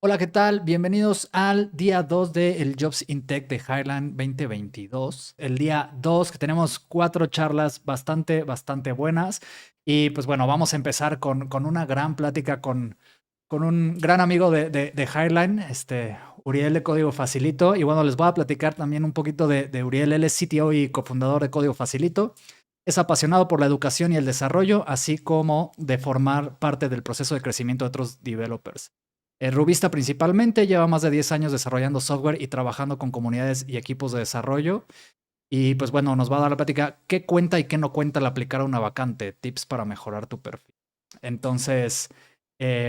Hola, ¿qué tal? Bienvenidos al día 2 del Jobs in Tech de Highland 2022. El día 2 que tenemos 4 charlas bastante buenas. Y pues bueno, vamos a empezar con una gran plática con un gran amigo de Highline, Uriel de Código Facilito. Y bueno, les voy a platicar también un poquito de Uriel. Él es CTO y cofundador de Código Facilito. Es apasionado por la educación y el desarrollo, así como de formar parte del proceso de crecimiento de otros developers. Rubista principalmente, lleva más de 10 años desarrollando software y trabajando con comunidades y equipos de desarrollo. Y pues bueno, nos va a dar la plática qué cuenta y qué no cuenta al aplicar a una vacante, tips para mejorar tu perfil. Entonces, va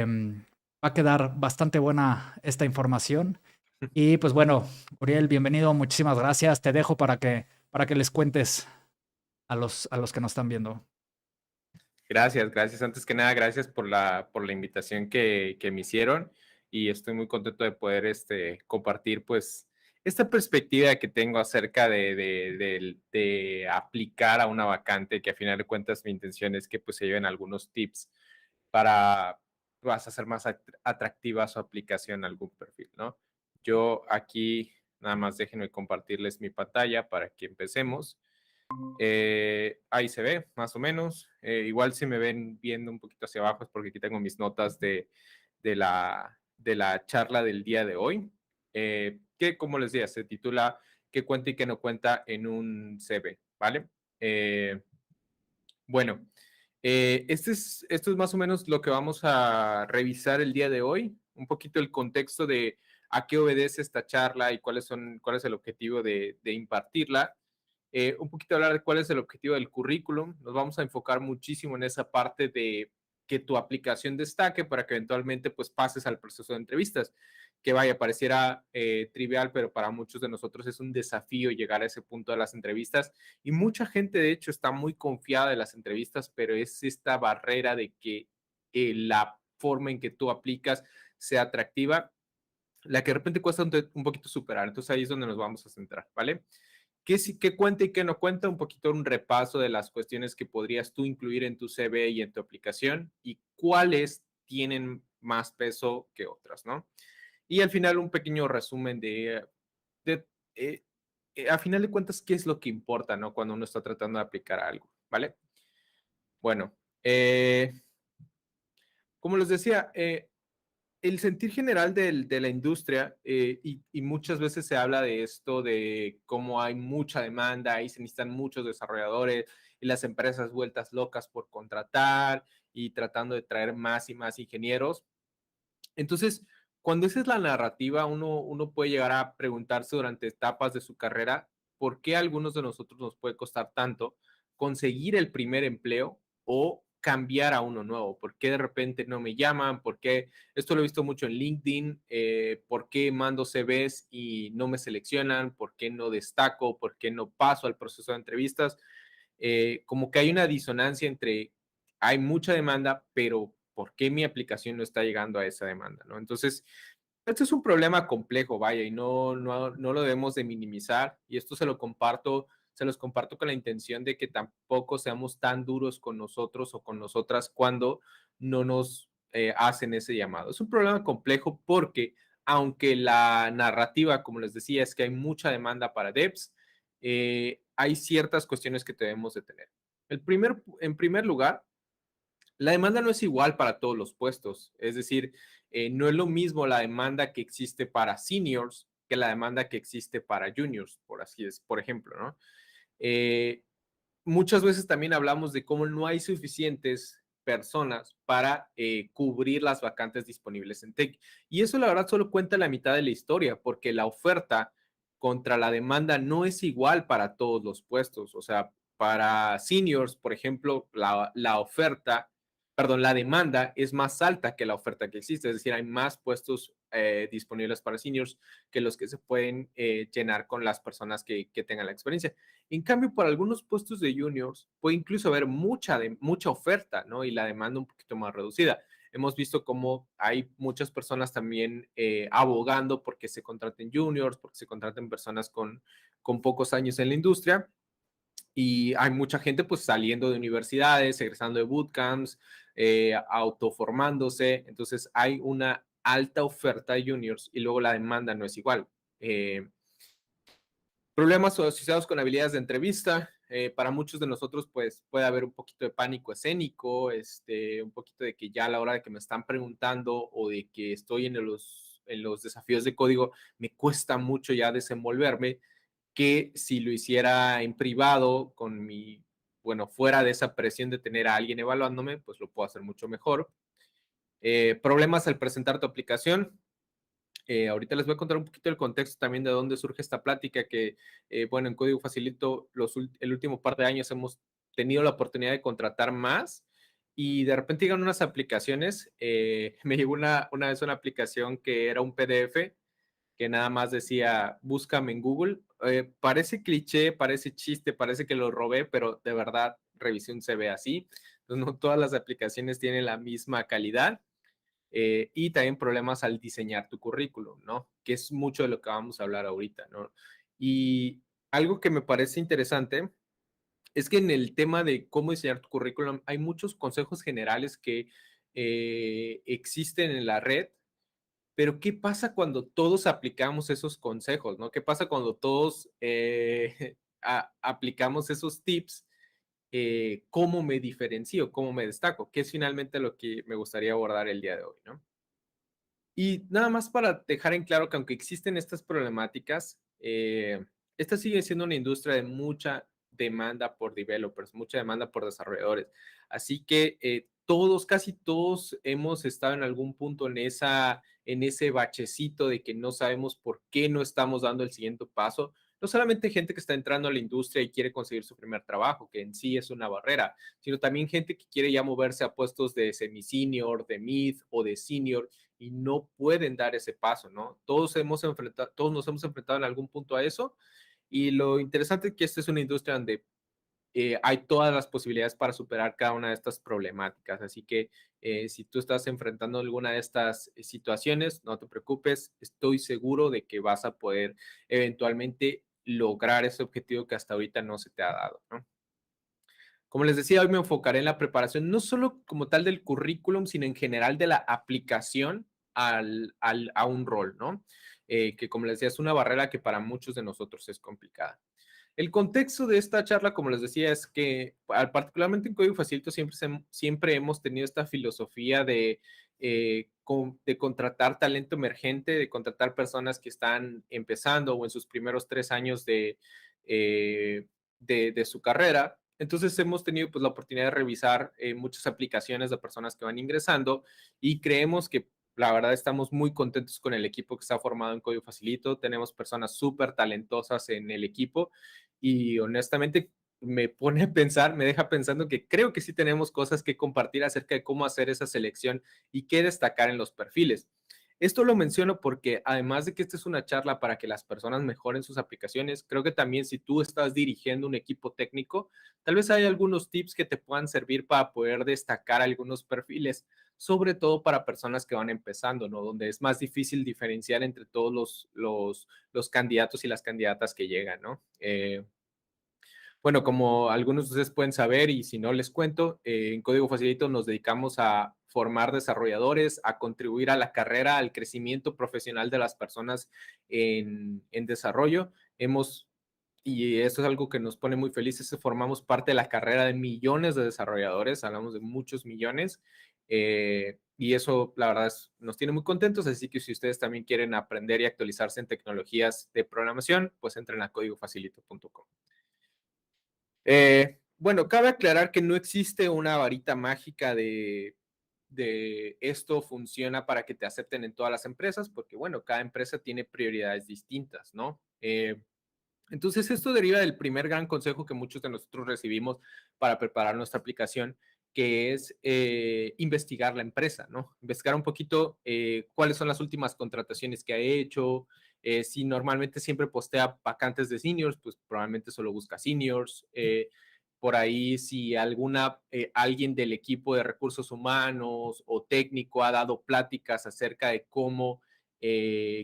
a quedar bastante buena esta información. Y pues bueno, Uriel, bienvenido, muchísimas gracias. Te dejo para que les cuentes a los que nos están viendo. Gracias, gracias. Antes que nada, gracias por la invitación que me hicieron y estoy muy contento de poder compartir pues esta perspectiva que tengo acerca de aplicar a una vacante, que a final de cuentas mi intención es que pues se lleven algunos tips para vas a hacer más atractiva su aplicación a algún perfil, ¿no? Yo aquí nada más déjenme compartirles mi pantalla para que empecemos. Ahí se ve, más o menos. Igual si me ven viendo un poquito hacia abajo es porque aquí tengo mis notas de la charla del día de hoy, que como les decía, se titula ¿Qué cuenta y qué no cuenta en un CV? ¿Vale? Bueno, esto es más o menos lo que vamos a revisar el día de hoy, un poquito el contexto de a qué obedece esta charla y cuál es el objetivo de impartirla. Un poquito hablar de cuál es el objetivo del currículum. Nos vamos a enfocar muchísimo en esa parte de que tu aplicación destaque para que eventualmente pues pases al proceso de entrevistas. Que vaya, pareciera trivial, pero para muchos de nosotros es un desafío llegar a ese punto de las entrevistas y mucha gente de hecho está muy confiada de las entrevistas, pero es esta barrera de que la forma en que tú aplicas sea atractiva, la que de repente cuesta un poquito superar. Entonces ahí es donde nos vamos a centrar, ¿vale? ¿Qué cuenta y qué no cuenta? Un poquito un repaso de las cuestiones que podrías tú incluir en tu CV y en tu aplicación y cuáles tienen más peso que otras, ¿no? Y al final un pequeño resumen de eh, a final de cuentas, ¿qué es lo que importa, no? Cuando uno está tratando de aplicar algo, ¿vale? Bueno, como les decía, el sentir general de la industria, y muchas veces se habla de esto, de cómo hay mucha demanda y se necesitan muchos desarrolladores y las empresas vueltas locas por contratar y tratando de traer más y más ingenieros. Entonces, cuando esa es la narrativa, uno puede llegar a preguntarse durante etapas de su carrera, ¿por qué a algunos de nosotros nos puede costar tanto conseguir el primer empleo o cambiar a uno nuevo? ¿Por qué de repente no me llaman? ¿Por qué? Esto lo he visto mucho en LinkedIn. ¿Por qué mando CVs y no me seleccionan? ¿Por qué no destaco? ¿Por qué no paso al proceso de entrevistas? Como que hay una disonancia entre, hay mucha demanda, pero ¿por qué mi aplicación no está llegando a esa demanda? ¿No? Entonces, este es un problema complejo, vaya, y no lo debemos de minimizar, y esto se los comparto con la intención de que tampoco seamos tan duros con nosotros o con nosotras cuando no nos hacen ese llamado. Es un problema complejo porque aunque la narrativa, como les decía, es que hay mucha demanda para devs, hay ciertas cuestiones que debemos de tener. En primer lugar, la demanda no es igual para todos los puestos, es decir, no es lo mismo la demanda que existe para seniors que la demanda que existe para juniors, por así es, por ejemplo, ¿no? Eh, Muchas veces también hablamos de cómo no hay suficientes personas para cubrir las vacantes disponibles en Tech. Y eso la verdad solo cuenta la mitad de la historia, porque la oferta contra la demanda no es igual para todos los puestos. O sea, para seniors, por ejemplo, la oferta, perdón, la demanda es más alta que la oferta que existe. Es decir, hay más puestos disponibles para seniors que los que se pueden llenar con las personas que tengan la experiencia. En cambio, para algunos puestos de juniors puede incluso haber mucha oferta, ¿no? Y la demanda un poquito más reducida. Hemos visto cómo hay muchas personas también abogando porque se contraten juniors, porque se contraten personas con pocos años en la industria. Y hay mucha gente pues saliendo de universidades, egresando de bootcamps, autoformándose. Entonces hay una alta oferta de juniors y luego la demanda no es igual. Problemas asociados con habilidades de entrevista. Para muchos de nosotros, pues puede haber un poquito de pánico escénico, un poquito de que ya a la hora de que me están preguntando o de que estoy en los desafíos de código, me cuesta mucho ya desenvolverme, que si lo hiciera en privado, bueno, fuera de esa presión de tener a alguien evaluándome, pues lo puedo hacer mucho mejor. Problemas al presentar tu aplicación. Ahorita les voy a contar un poquito el contexto también de dónde surge esta plática que, bueno, en Código Facilito el último par de años hemos tenido la oportunidad de contratar más y de repente llegan unas aplicaciones. Me llegó una vez una aplicación que era un PDF que nada más decía, búscame en Google. Parece cliché, parece chiste, parece que lo robé, pero de verdad, revisión se ve así. Entonces, no todas las aplicaciones tienen la misma calidad. Y también problemas al diseñar tu currículum, ¿no? Que es mucho de lo que vamos a hablar ahorita, ¿no? Y algo que me parece interesante es que en el tema de cómo diseñar tu currículum hay muchos consejos generales que existen en la red, pero ¿qué pasa cuando todos aplicamos esos consejos, ¿no? ¿Qué pasa cuando todos aplicamos esos tips? ¿Cómo me diferencio? ¿Cómo me destaco? Que es finalmente lo que me gustaría abordar el día de hoy, ¿no? Y nada más para dejar en claro que aunque existen estas problemáticas, esta sigue siendo una industria de mucha demanda por developers, mucha demanda por desarrolladores. Así que todos, casi todos hemos estado en algún punto en ese bachecito de que no sabemos por qué no estamos dando el siguiente paso. No solamente gente que está entrando a la industria y quiere conseguir su primer trabajo, que en sí es una barrera, sino también gente que quiere ya moverse a puestos de semi-senior, de mid o de senior y no pueden dar ese paso, ¿no? Todos nos hemos enfrentado en algún punto a eso y lo interesante es que esta es una industria donde hay todas las posibilidades para superar cada una de estas problemáticas. Así que si tú estás enfrentando alguna de estas situaciones, no te preocupes, estoy seguro de que vas a poder eventualmente lograr ese objetivo que hasta ahorita no se te ha dado, ¿no? Como les decía, hoy me enfocaré en la preparación, no solo como tal del currículum, sino en general de la aplicación a un rol, ¿no? Que como les decía, es una barrera que para muchos de nosotros es complicada. El contexto de esta charla, como les decía, es que particularmente en Código Facilito siempre hemos tenido esta filosofía de contratar talento emergente, de contratar personas que están empezando o en sus primeros 3 años eh, de su carrera. Entonces hemos tenido pues, la oportunidad de revisar muchas aplicaciones de personas que van ingresando y creemos que la verdad estamos muy contentos con el equipo que está formado en Código Facilito. Tenemos personas súper talentosas en el equipo y honestamente me pone a pensar, me deja pensando que creo que sí tenemos cosas que compartir acerca de cómo hacer esa selección y qué destacar en los perfiles. Esto lo menciono porque además de que esta es una charla para que las personas mejoren sus aplicaciones, creo que también si tú estás dirigiendo un equipo técnico, tal vez hay algunos tips que te puedan servir para poder destacar algunos perfiles, sobre todo para personas que van empezando, ¿no? Donde es más difícil diferenciar entre todos los candidatos y las candidatas que llegan, ¿no? Bueno, como algunos de ustedes pueden saber y si no les cuento, en Código Facilito nos dedicamos a formar desarrolladores, a contribuir a la carrera, al crecimiento profesional de las personas en desarrollo. Y eso es algo que nos pone muy felices, formamos parte de la carrera de millones de desarrolladores, hablamos de muchos millones, y eso la verdad nos tiene muy contentos, así que si ustedes también quieren aprender y actualizarse en tecnologías de programación, pues entren a códigofacilito.com. Bueno, cabe aclarar que no existe una varita mágica de esto funciona para que te acepten en todas las empresas, porque bueno, cada empresa tiene prioridades distintas, ¿no? Entonces, esto deriva del primer gran consejo que muchos de nosotros recibimos para preparar nuestra aplicación, que es investigar la empresa, ¿no? Investigar un poquito cuáles son las últimas contrataciones que ha hecho. Si normalmente siempre postea vacantes de seniors, pues probablemente solo busca seniors. Por ahí, si alguien del equipo de recursos humanos o técnico ha dado pláticas acerca de cómo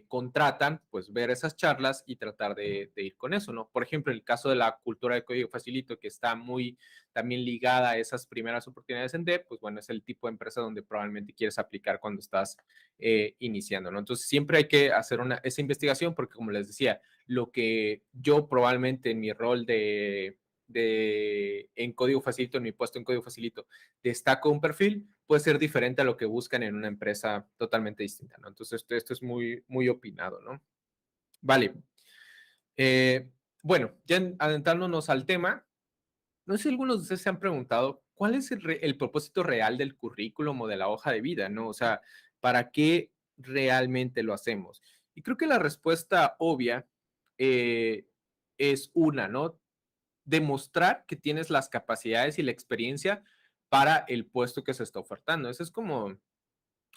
contratan, pues ver esas charlas y tratar de ir con eso, ¿no? Por ejemplo, en el caso de la cultura de código facilito, que está muy también ligada a esas primeras oportunidades en dev, pues bueno, es el tipo de empresa donde probablemente quieres aplicar cuando estás iniciando, ¿no? Entonces, siempre hay que hacer esa investigación porque, como les decía, lo que yo probablemente en mi rol en código facilito, en mi puesto en código facilito, destaco un perfil, puede ser diferente a lo que buscan en una empresa totalmente distinta, ¿no? Entonces, esto es muy, muy opinado, ¿no? Vale. Bueno, ya adentrándonos al tema, no sé si algunos de ustedes se han preguntado cuál es el propósito real del currículum o de la hoja de vida, ¿no? O sea, ¿para qué realmente lo hacemos? Y creo que la respuesta obvia eh, es una, ¿no? Demostrar que tienes las capacidades y la experiencia para el puesto que se está ofertando. Eso es como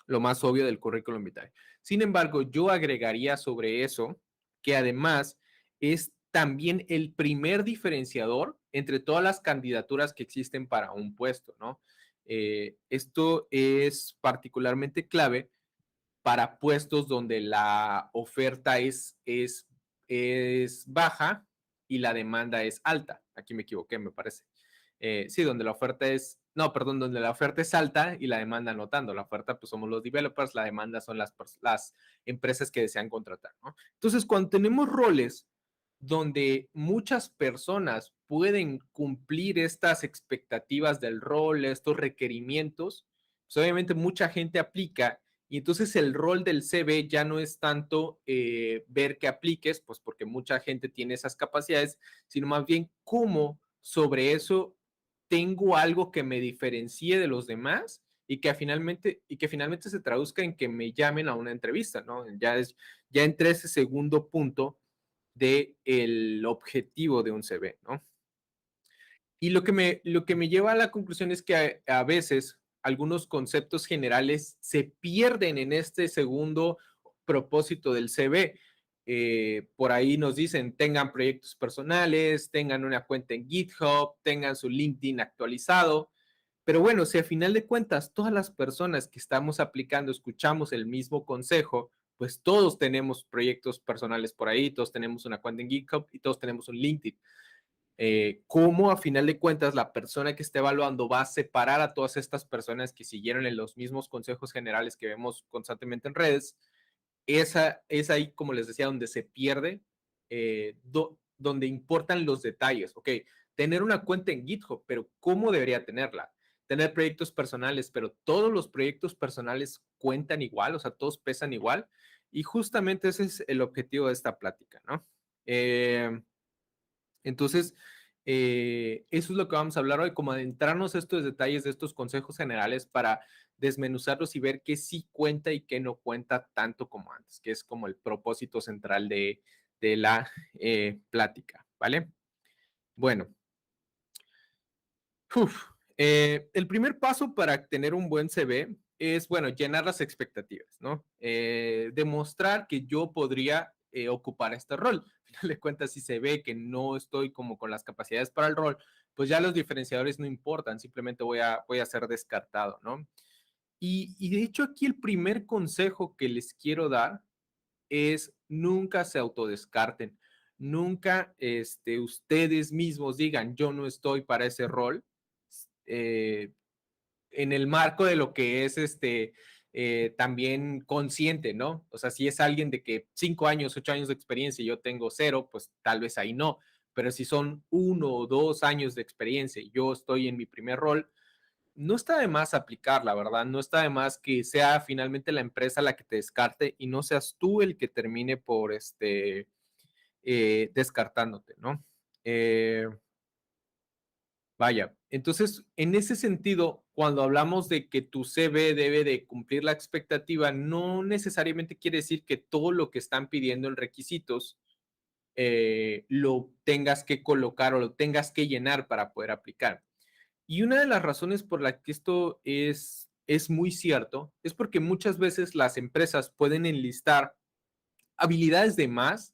lo más obvio del currículum vitae. Sin embargo, yo agregaría sobre eso que además es también el primer diferenciador entre todas las candidaturas que existen para un puesto, ¿no? Esto es particularmente clave para puestos donde la oferta es baja y la demanda es alta. Aquí me equivoqué, me parece. Sí, donde la oferta es, no, perdón, donde la oferta es alta y la demanda no tanto. La oferta, pues somos los developers, la demanda son las empresas que desean contratar, ¿no? Entonces, cuando tenemos roles donde muchas personas pueden cumplir estas expectativas del rol, estos requerimientos, pues obviamente mucha gente aplica y entonces el rol del CV ya no es tanto ver que apliques, pues porque mucha gente tiene esas capacidades, sino más bien cómo sobre eso tengo algo que me diferencie de los demás y que finalmente se traduzca en que me llamen a una entrevista, ¿no? Ya entré ese segundo punto del objetivo de un CV, ¿no? Y lo que me lleva a la conclusión es que a veces algunos conceptos generales se pierden en este segundo propósito del CV. Por ahí nos dicen, tengan proyectos personales, tengan una cuenta en GitHub, tengan su LinkedIn actualizado. Pero bueno, si a final de cuentas todas las personas que estamos aplicando escuchamos el mismo consejo, pues todos tenemos proyectos personales por ahí, todos tenemos una cuenta en GitHub y todos tenemos un LinkedIn. Cómo a final de cuentas la persona que esté evaluando va a separar a todas estas personas que siguieron en los mismos consejos generales que vemos constantemente en redes. Es ahí, como les decía, donde se pierde, donde importan los detalles. Ok, tener una cuenta en GitHub, pero ¿cómo debería tenerla? Tener proyectos personales, pero todos los proyectos personales cuentan igual, o sea, todos pesan igual. Y justamente ese es el objetivo de esta plática, ¿no? Entonces, eso es lo que vamos a hablar hoy, como adentrarnos a estos detalles de estos consejos generales para desmenuzarlos y ver qué sí cuenta y qué no cuenta tanto como antes, que es como el propósito central de la plática, ¿vale? Bueno, el primer paso para tener un buen CV es, bueno, llenar las expectativas, ¿no? Demostrar que yo podría ocupar este rol. Al final de cuentas, si se ve que no estoy como con las capacidades para el rol, pues ya los diferenciadores no importan, simplemente voy a ser descartado, ¿no? Y de hecho aquí el primer consejo que les quiero dar es nunca se autodescarten, nunca ustedes mismos digan yo no estoy para ese rol, eh, en el marco de lo que es también consciente, ¿no? O sea, si es alguien de que 5 años, 8 años de experiencia y yo tengo 0, pues tal vez ahí no. Pero si son 1 o 2 años de experiencia y yo estoy en mi primer rol, no está de más aplicar, la verdad. No está de más que sea finalmente la empresa la que te descarte y no seas tú el que termine por descartándote, ¿no? Vaya, entonces, en ese sentido, cuando hablamos de que tu CV debe de cumplir la expectativa, no necesariamente quiere decir que todo lo que están pidiendo en requisitos lo tengas que colocar o lo tengas que llenar para poder aplicar. Y una de las razones por la que esto es muy cierto es porque muchas veces las empresas pueden enlistar habilidades de más,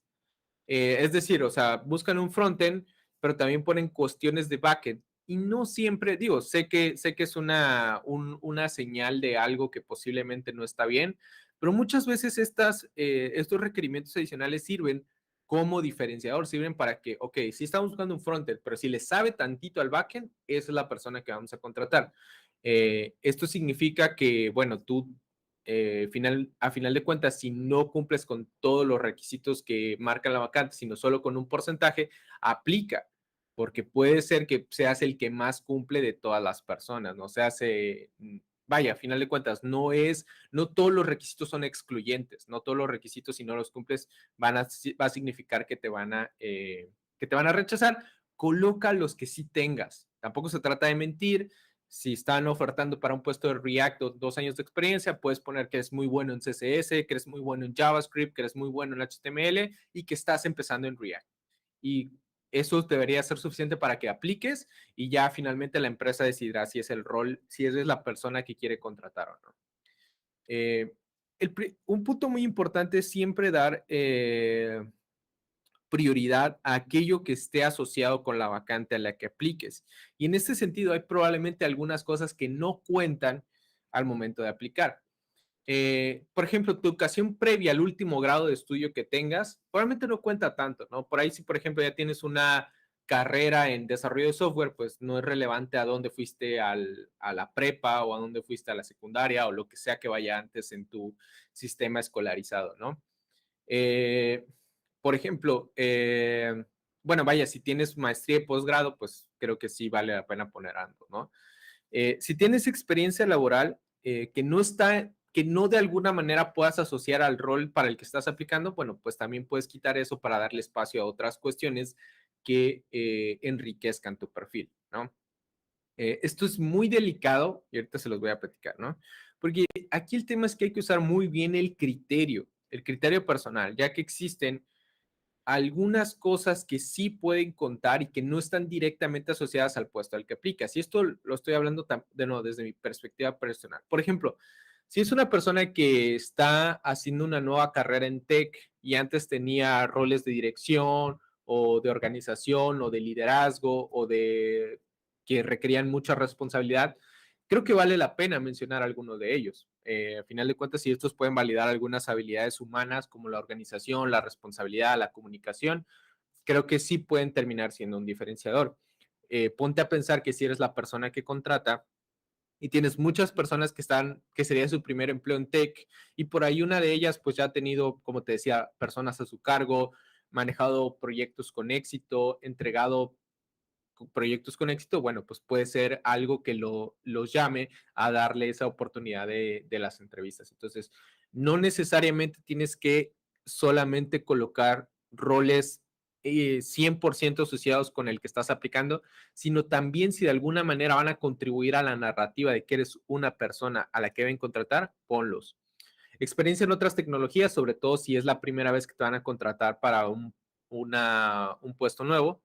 es decir, o sea, buscan un frontend, pero también ponen cuestiones de backend. Y no siempre, digo, sé que es una señal de algo que posiblemente no está bien, Pero muchas veces estos requerimientos adicionales sirven como diferenciador, sirven para que, ok, si estamos buscando un frontend, pero si le sabe tantito al backend, esa es la persona que vamos a contratar. Esto significa que, bueno, tú a final de cuentas, si no cumples con todos los requisitos que marca la vacante, sino solo con un porcentaje, aplica, porque puede ser que seas el que más cumple de todas las personas, ¿no? Vaya, a final de cuentas, no todos los requisitos son excluyentes, no todos los requisitos, si no los cumples, va a significar que te van a rechazar. Coloca los que sí tengas. Tampoco se trata de mentir. Si están ofertando para un puesto de React o 2 años de experiencia, puedes poner que eres muy bueno en CSS, que eres muy bueno en JavaScript, que eres muy bueno en HTML y que estás empezando en React. Y eso debería ser suficiente para que apliques y ya finalmente la empresa decidirá si es el rol, si eres la persona que quiere contratar o no. Eh, un punto muy importante es siempre dar prioridad a aquello que esté asociado con la vacante a la que apliques. Y en este sentido hay probablemente algunas cosas que no cuentan al momento de aplicar. Por ejemplo, tu educación previa al último grado de estudio que tengas, probablemente no cuenta tanto, ¿no? Por ahí si, por ejemplo, ya tienes una carrera en desarrollo de software, pues no es relevante a dónde fuiste a la prepa o a dónde fuiste a la secundaria o lo que sea que vaya antes en tu sistema escolarizado, ¿no? Eh, por ejemplo, bueno, vaya, si tienes maestría y posgrado, pues creo que sí vale la pena poner algo, ¿no? Si tienes experiencia laboral que no de alguna manera puedas asociar al rol para el que estás aplicando, bueno, pues también puedes quitar eso para darle espacio a otras cuestiones que enriquezcan tu perfil, ¿no? Esto es muy delicado y ahorita se los voy a platicar, ¿no? Porque aquí el tema es que hay que usar muy bien el criterio personal, ya que existen algunas cosas que sí pueden contar y que no están directamente asociadas al puesto al que aplicas. Y esto lo estoy hablando de nuevo desde mi perspectiva personal. Por ejemplo, si es una persona que está haciendo una nueva carrera en tech y antes tenía roles de dirección o de organización o de liderazgo o de que requerían mucha responsabilidad, creo que vale la pena mencionar alguno de ellos. A final de cuentas, si estos pueden validar algunas habilidades humanas como la organización, la responsabilidad, la comunicación, creo que sí pueden terminar siendo un diferenciador. Ponte a pensar que si eres la persona que contrata y tienes muchas personas que sería su primer empleo en tech y por ahí una de ellas pues ya ha tenido, como te decía, personas a su cargo, manejado proyectos con éxito, entregado proyectos con éxito, bueno, pues puede ser algo que los llame a darle esa oportunidad de las entrevistas. Entonces, no necesariamente tienes que solamente colocar roles 100% asociados con el que estás aplicando, sino también si de alguna manera van a contribuir a la narrativa de que eres una persona a la que deben contratar, ponlos. Experiencia en otras tecnologías, sobre todo si es la primera vez que te van a contratar para un puesto nuevo.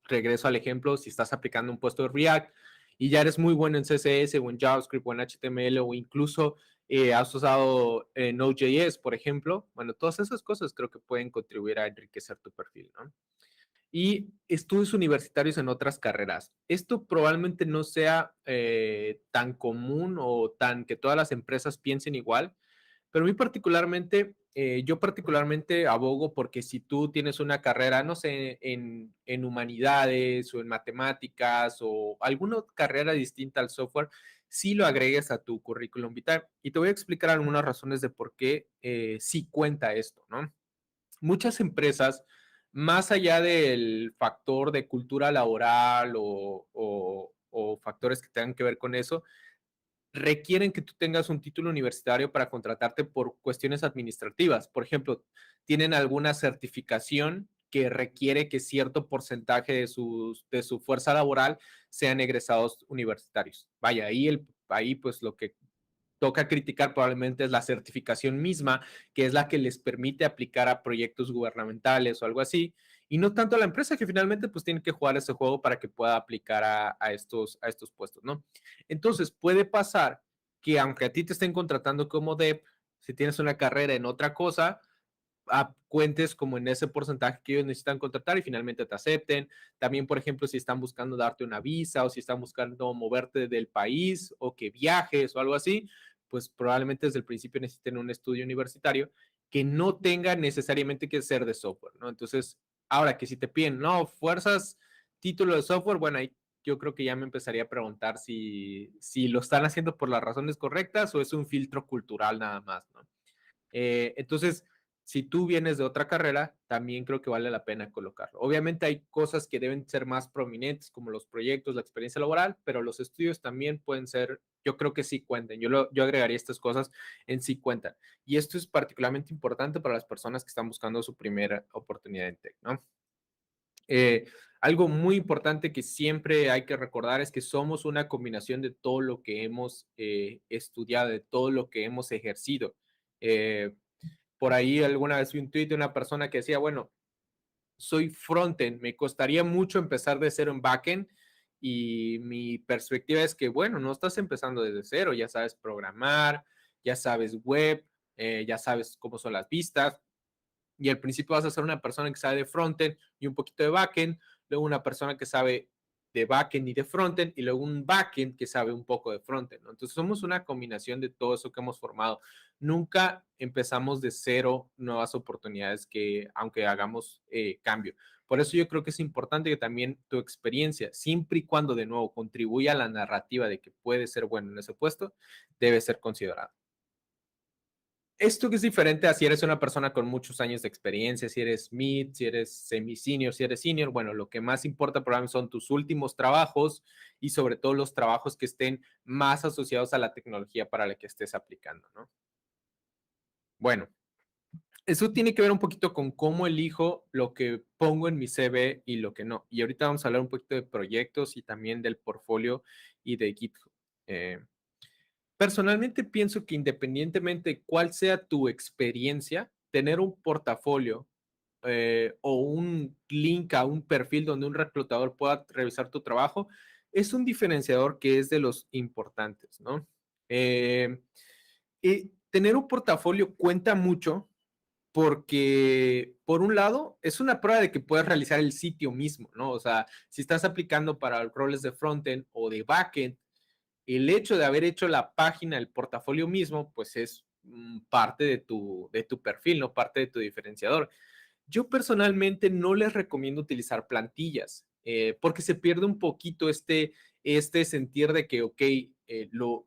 Regreso al ejemplo, si estás aplicando un puesto de React y ya eres muy bueno en CSS o en JavaScript o en HTML o incluso has usado Node.js, por ejemplo, bueno, todas esas cosas creo que pueden contribuir a enriquecer tu perfil, ¿no? Y estudios universitarios en otras carreras. Esto probablemente no sea tan común o tan que todas las empresas piensen igual, pero yo particularmente abogo porque si tú tienes una carrera, no sé, en humanidades o en matemáticas o alguna carrera distinta al software, sí lo agregues a tu currículum vitae. Y te voy a explicar algunas razones de por qué sí cuenta esto, ¿no? Muchas empresas, más allá del factor de cultura laboral o factores que tengan que ver con eso, requieren que tú tengas un título universitario para contratarte por cuestiones administrativas. Por ejemplo, tienen alguna certificación que requiere que cierto porcentaje de su fuerza laboral sean egresados universitarios. Vaya, ahí pues lo que toca criticar probablemente es la certificación misma, que es la que les permite aplicar a proyectos gubernamentales o algo así, y no tanto a la empresa que finalmente pues tiene que jugar ese juego para que pueda aplicar a estos puestos, ¿no? Entonces puede pasar que aunque a ti te estén contratando como DEP, si tienes una carrera en otra cosa, cuentes como en ese porcentaje que ellos necesitan contratar y finalmente te acepten. También, por ejemplo, si están buscando darte una visa o si están buscando moverte del país o que viajes o algo así, pues probablemente desde el principio necesiten un estudio universitario que no tenga necesariamente que ser de software, ¿no? Entonces, ahora que si te piden, no, fuerzas título de software, bueno, ahí yo creo que ya me empezaría a preguntar si lo están haciendo por las razones correctas o es un filtro cultural nada más, ¿no? Entonces, si tú vienes de otra carrera, también creo que vale la pena colocarlo. Obviamente hay cosas que deben ser más prominentes, como los proyectos, la experiencia laboral, pero los estudios también pueden ser, yo creo que sí cuenten. Yo agregaría estas cosas en sí cuentan. Y esto es particularmente importante para las personas que están buscando su primera oportunidad en tech, ¿no? Eh, Algo muy importante que siempre hay que recordar es que somos una combinación de todo lo que hemos estudiado, de todo lo que hemos ejercido. Eh, por ahí alguna vez vi un tweet de una persona que decía, bueno, soy frontend, me costaría mucho empezar de cero en backend y mi perspectiva es que, bueno, no estás empezando desde cero, ya sabes programar, ya sabes web, ya sabes cómo son las vistas, y al principio vas a ser una persona que sabe de frontend y un poquito de backend, luego una persona que sabe de backend y de frontend, y luego un backend que sabe un poco de frontend, ¿no? Entonces somos una combinación de todo eso que hemos formado. Nunca empezamos de cero nuevas oportunidades que, aunque hagamos cambio. Por eso yo creo que es importante que también tu experiencia, siempre y cuando de nuevo contribuya a la narrativa de que puede ser bueno en ese puesto, debe ser considerada. Esto que es diferente a si eres una persona con muchos años de experiencia, si eres mid, si eres semi-senior, si eres senior, bueno, lo que más importa probablemente son tus últimos trabajos y sobre todo los trabajos que estén más asociados a la tecnología para la que estés aplicando, ¿no? Bueno, eso tiene que ver un poquito con cómo elijo lo que pongo en mi CV y lo que no. Y ahorita vamos a hablar un poquito de proyectos y también del portfolio y de GitHub. Eh, Personalmente pienso que independientemente de cuál sea tu experiencia, tener un portafolio o un link a un perfil donde un reclutador pueda revisar tu trabajo es un diferenciador que es de los importantes, ¿no? Eh, y tener un portafolio cuenta mucho porque, por un lado, es una prueba de que puedes realizar el sitio mismo, ¿no? O sea, si estás aplicando para roles de frontend o de backend, el hecho de haber hecho la página, el portafolio mismo, pues es parte de tu perfil, no parte de tu diferenciador. Yo personalmente no les recomiendo utilizar plantillas, porque se pierde un poquito este sentir de que, ok,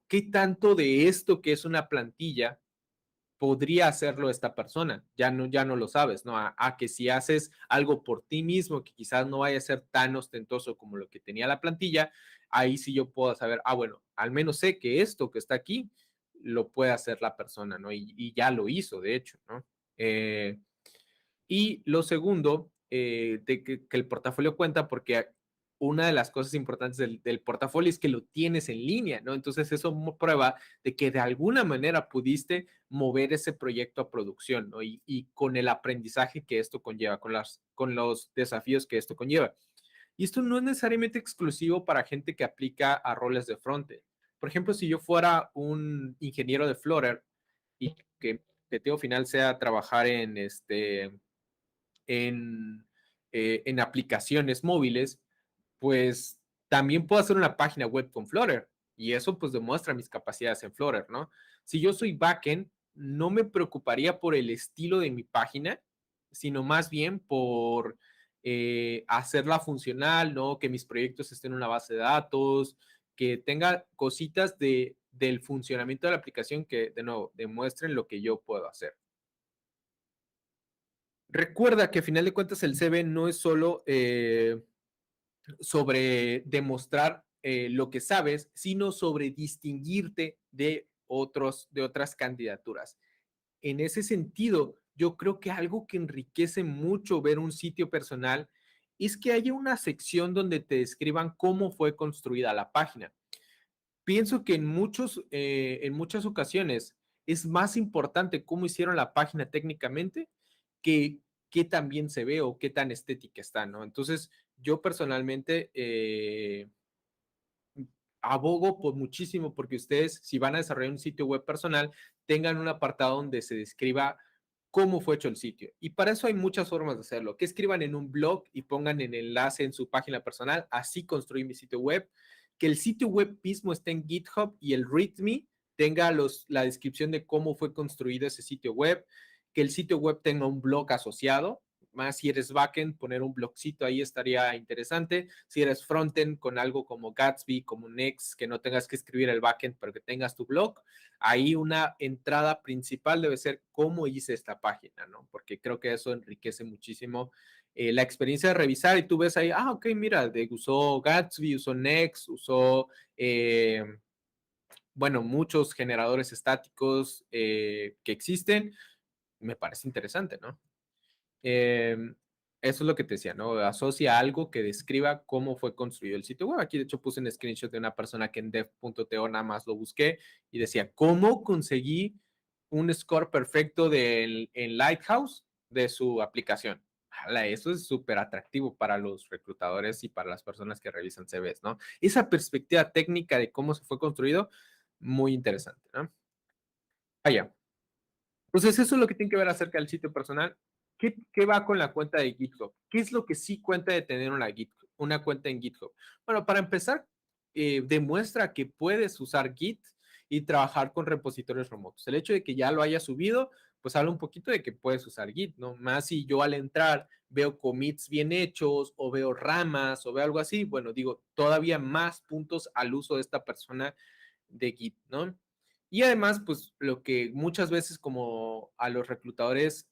¿qué tanto de esto que es una plantilla podría hacerlo esta persona? Ya no lo sabes, ¿no? A que si haces algo por ti mismo, que quizás no vaya a ser tan ostentoso como lo que tenía la plantilla, ahí sí yo puedo saber, bueno, al menos sé que esto que está aquí lo puede hacer la persona, ¿no? Y ya lo hizo, de hecho, ¿no? Y lo segundo, de que el portafolio cuenta porque una de las cosas importantes del portafolio es que lo tienes en línea, ¿no? Entonces eso prueba de que de alguna manera pudiste mover ese proyecto a producción, ¿no? Y con el aprendizaje que esto conlleva, con los desafíos que esto conlleva. Y esto no es necesariamente exclusivo para gente que aplica a roles de frontend. Por ejemplo, si yo fuera un ingeniero de Flutter y que el objetivo final sea trabajar en, en aplicaciones móviles, pues también puedo hacer una página web con Flutter y eso pues demuestra mis capacidades en Flutter, ¿no? Si yo soy backend, no me preocuparía por el estilo de mi página, sino más bien por hacerla funcional, ¿no? Que mis proyectos estén en una base de datos, que tenga cositas del funcionamiento de la aplicación que, de nuevo, demuestren lo que yo puedo hacer. Recuerda que a final de cuentas el CV no es solo sobre demostrar lo que sabes, sino sobre distinguirte de otras candidaturas. En ese sentido, yo creo que algo que enriquece mucho ver un sitio personal es que haya una sección donde te describan cómo fue construida la página. Pienso que en muchas ocasiones es más importante cómo hicieron la página técnicamente que qué tan bien se ve o qué tan estética está, ¿no? Entonces, yo personalmente abogo por muchísimo porque ustedes, si van a desarrollar un sitio web personal, tengan un apartado donde se describa cómo fue hecho el sitio. Y para eso hay muchas formas de hacerlo. Que escriban en un blog y pongan el enlace en su página personal. Así construí mi sitio web. Que el sitio web mismo esté en GitHub y el README tenga la descripción de cómo fue construido ese sitio web, que el sitio web tenga un blog asociado. Más si eres backend, poner un blogcito ahí estaría interesante. Si eres frontend, con algo como Gatsby, como Next, que no tengas que escribir el backend, pero que tengas tu blog. Ahí una entrada principal debe ser cómo hice esta página, ¿no? Porque creo que eso enriquece muchísimo la experiencia de revisar y tú ves ahí, ok, mira, usó Gatsby, usó Next, usó, bueno, muchos generadores estáticos que existen. Me parece interesante, ¿no? Eh, Eso es lo que te decía, ¿no? Asocia algo que describa cómo fue construido el sitio web. Aquí, de hecho, puse un screenshot de una persona que en dev.to nada más lo busqué y decía, ¿cómo conseguí un score perfecto en Lighthouse de su aplicación? Eso es súper atractivo para los reclutadores y para las personas que revisan CVs, ¿no? Esa perspectiva técnica de cómo se fue construido, muy interesante, ¿no? Vaya, entonces, eso es lo que tiene que ver acerca del sitio personal. ¿Qué va con la cuenta de GitHub? ¿Qué es lo que sí cuenta de tener una cuenta en GitHub? Bueno, para empezar, demuestra que puedes usar Git y trabajar con repositorios remotos. El hecho de que ya lo hayas subido, pues habla un poquito de que puedes usar Git, ¿no? Más si yo al entrar veo commits bien hechos o veo ramas o veo algo así, bueno, digo, todavía más puntos al uso de esta persona de Git, ¿no? Y además, pues lo que muchas veces como a los reclutadores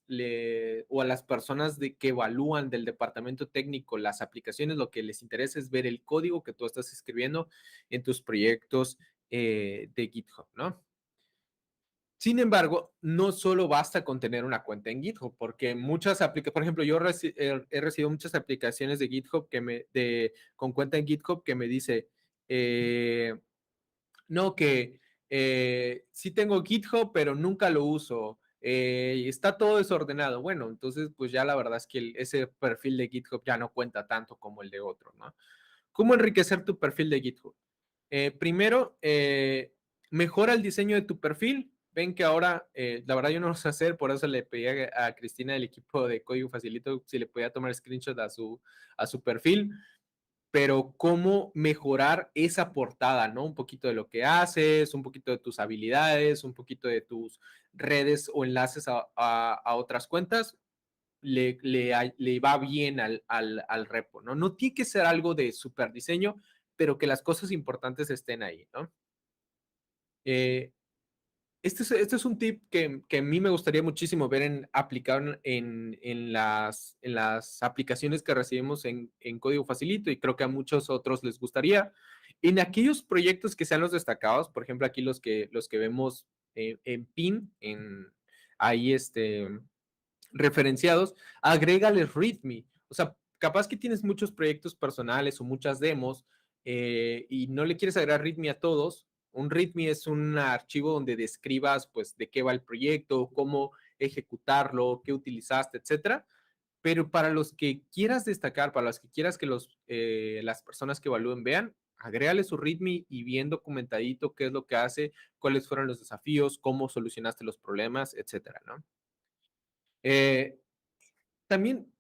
o a las personas que evalúan del departamento técnico las aplicaciones, lo que les interesa es ver el código que tú estás escribiendo en tus proyectos de GitHub, ¿no? Sin embargo, no solo basta con tener una cuenta en GitHub, porque muchas aplicaciones, por ejemplo, yo he recibido muchas aplicaciones de GitHub con cuenta en GitHub que me dice, no, que sí tengo GitHub, pero nunca lo uso. Está todo desordenado. Bueno, entonces, pues ya la verdad es que ese perfil de GitHub ya no cuenta tanto como el de otro, ¿no? ¿Cómo enriquecer tu perfil de GitHub? Primero, mejora el diseño de tu perfil. Ven que ahora, la verdad yo no lo sé hacer, por eso le pedí a Cristina del equipo de Código Facilito si le podía tomar screenshot a su perfil, pero cómo mejorar esa portada, ¿no? Un poquito de lo que haces, un poquito de tus habilidades, un poquito de tus redes o enlaces a otras cuentas, le va bien al repo, ¿no? No tiene que ser algo de super diseño, pero que las cosas importantes estén ahí, ¿no? Eh, este es un tip que a mí me gustaría muchísimo ver aplicado en las aplicaciones que recibimos en Código Facilito y creo que a muchos otros les gustaría. En aquellos proyectos que sean los destacados, por ejemplo, aquí los que vemos en PIN, ahí referenciados, agrégales README. O sea, capaz que tienes muchos proyectos personales o muchas demos y no le quieres agregar README a todos. Un README es un archivo donde describas, pues, de qué va el proyecto, cómo ejecutarlo, qué utilizaste, etcétera. Pero para los que quieras destacar, para los que quieras que las personas que evalúen vean, agrégale su README y bien documentadito qué es lo que hace, cuáles fueron los desafíos, cómo solucionaste los problemas, etcétera, ¿no? Eh, También,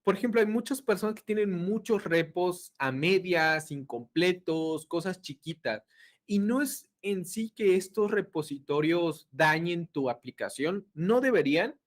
por ejemplo, hay muchas personas que tienen muchos repos a medias, incompletos, cosas chiquitas. Y no es en sí que estos repositorios dañen tu aplicación, no deberían,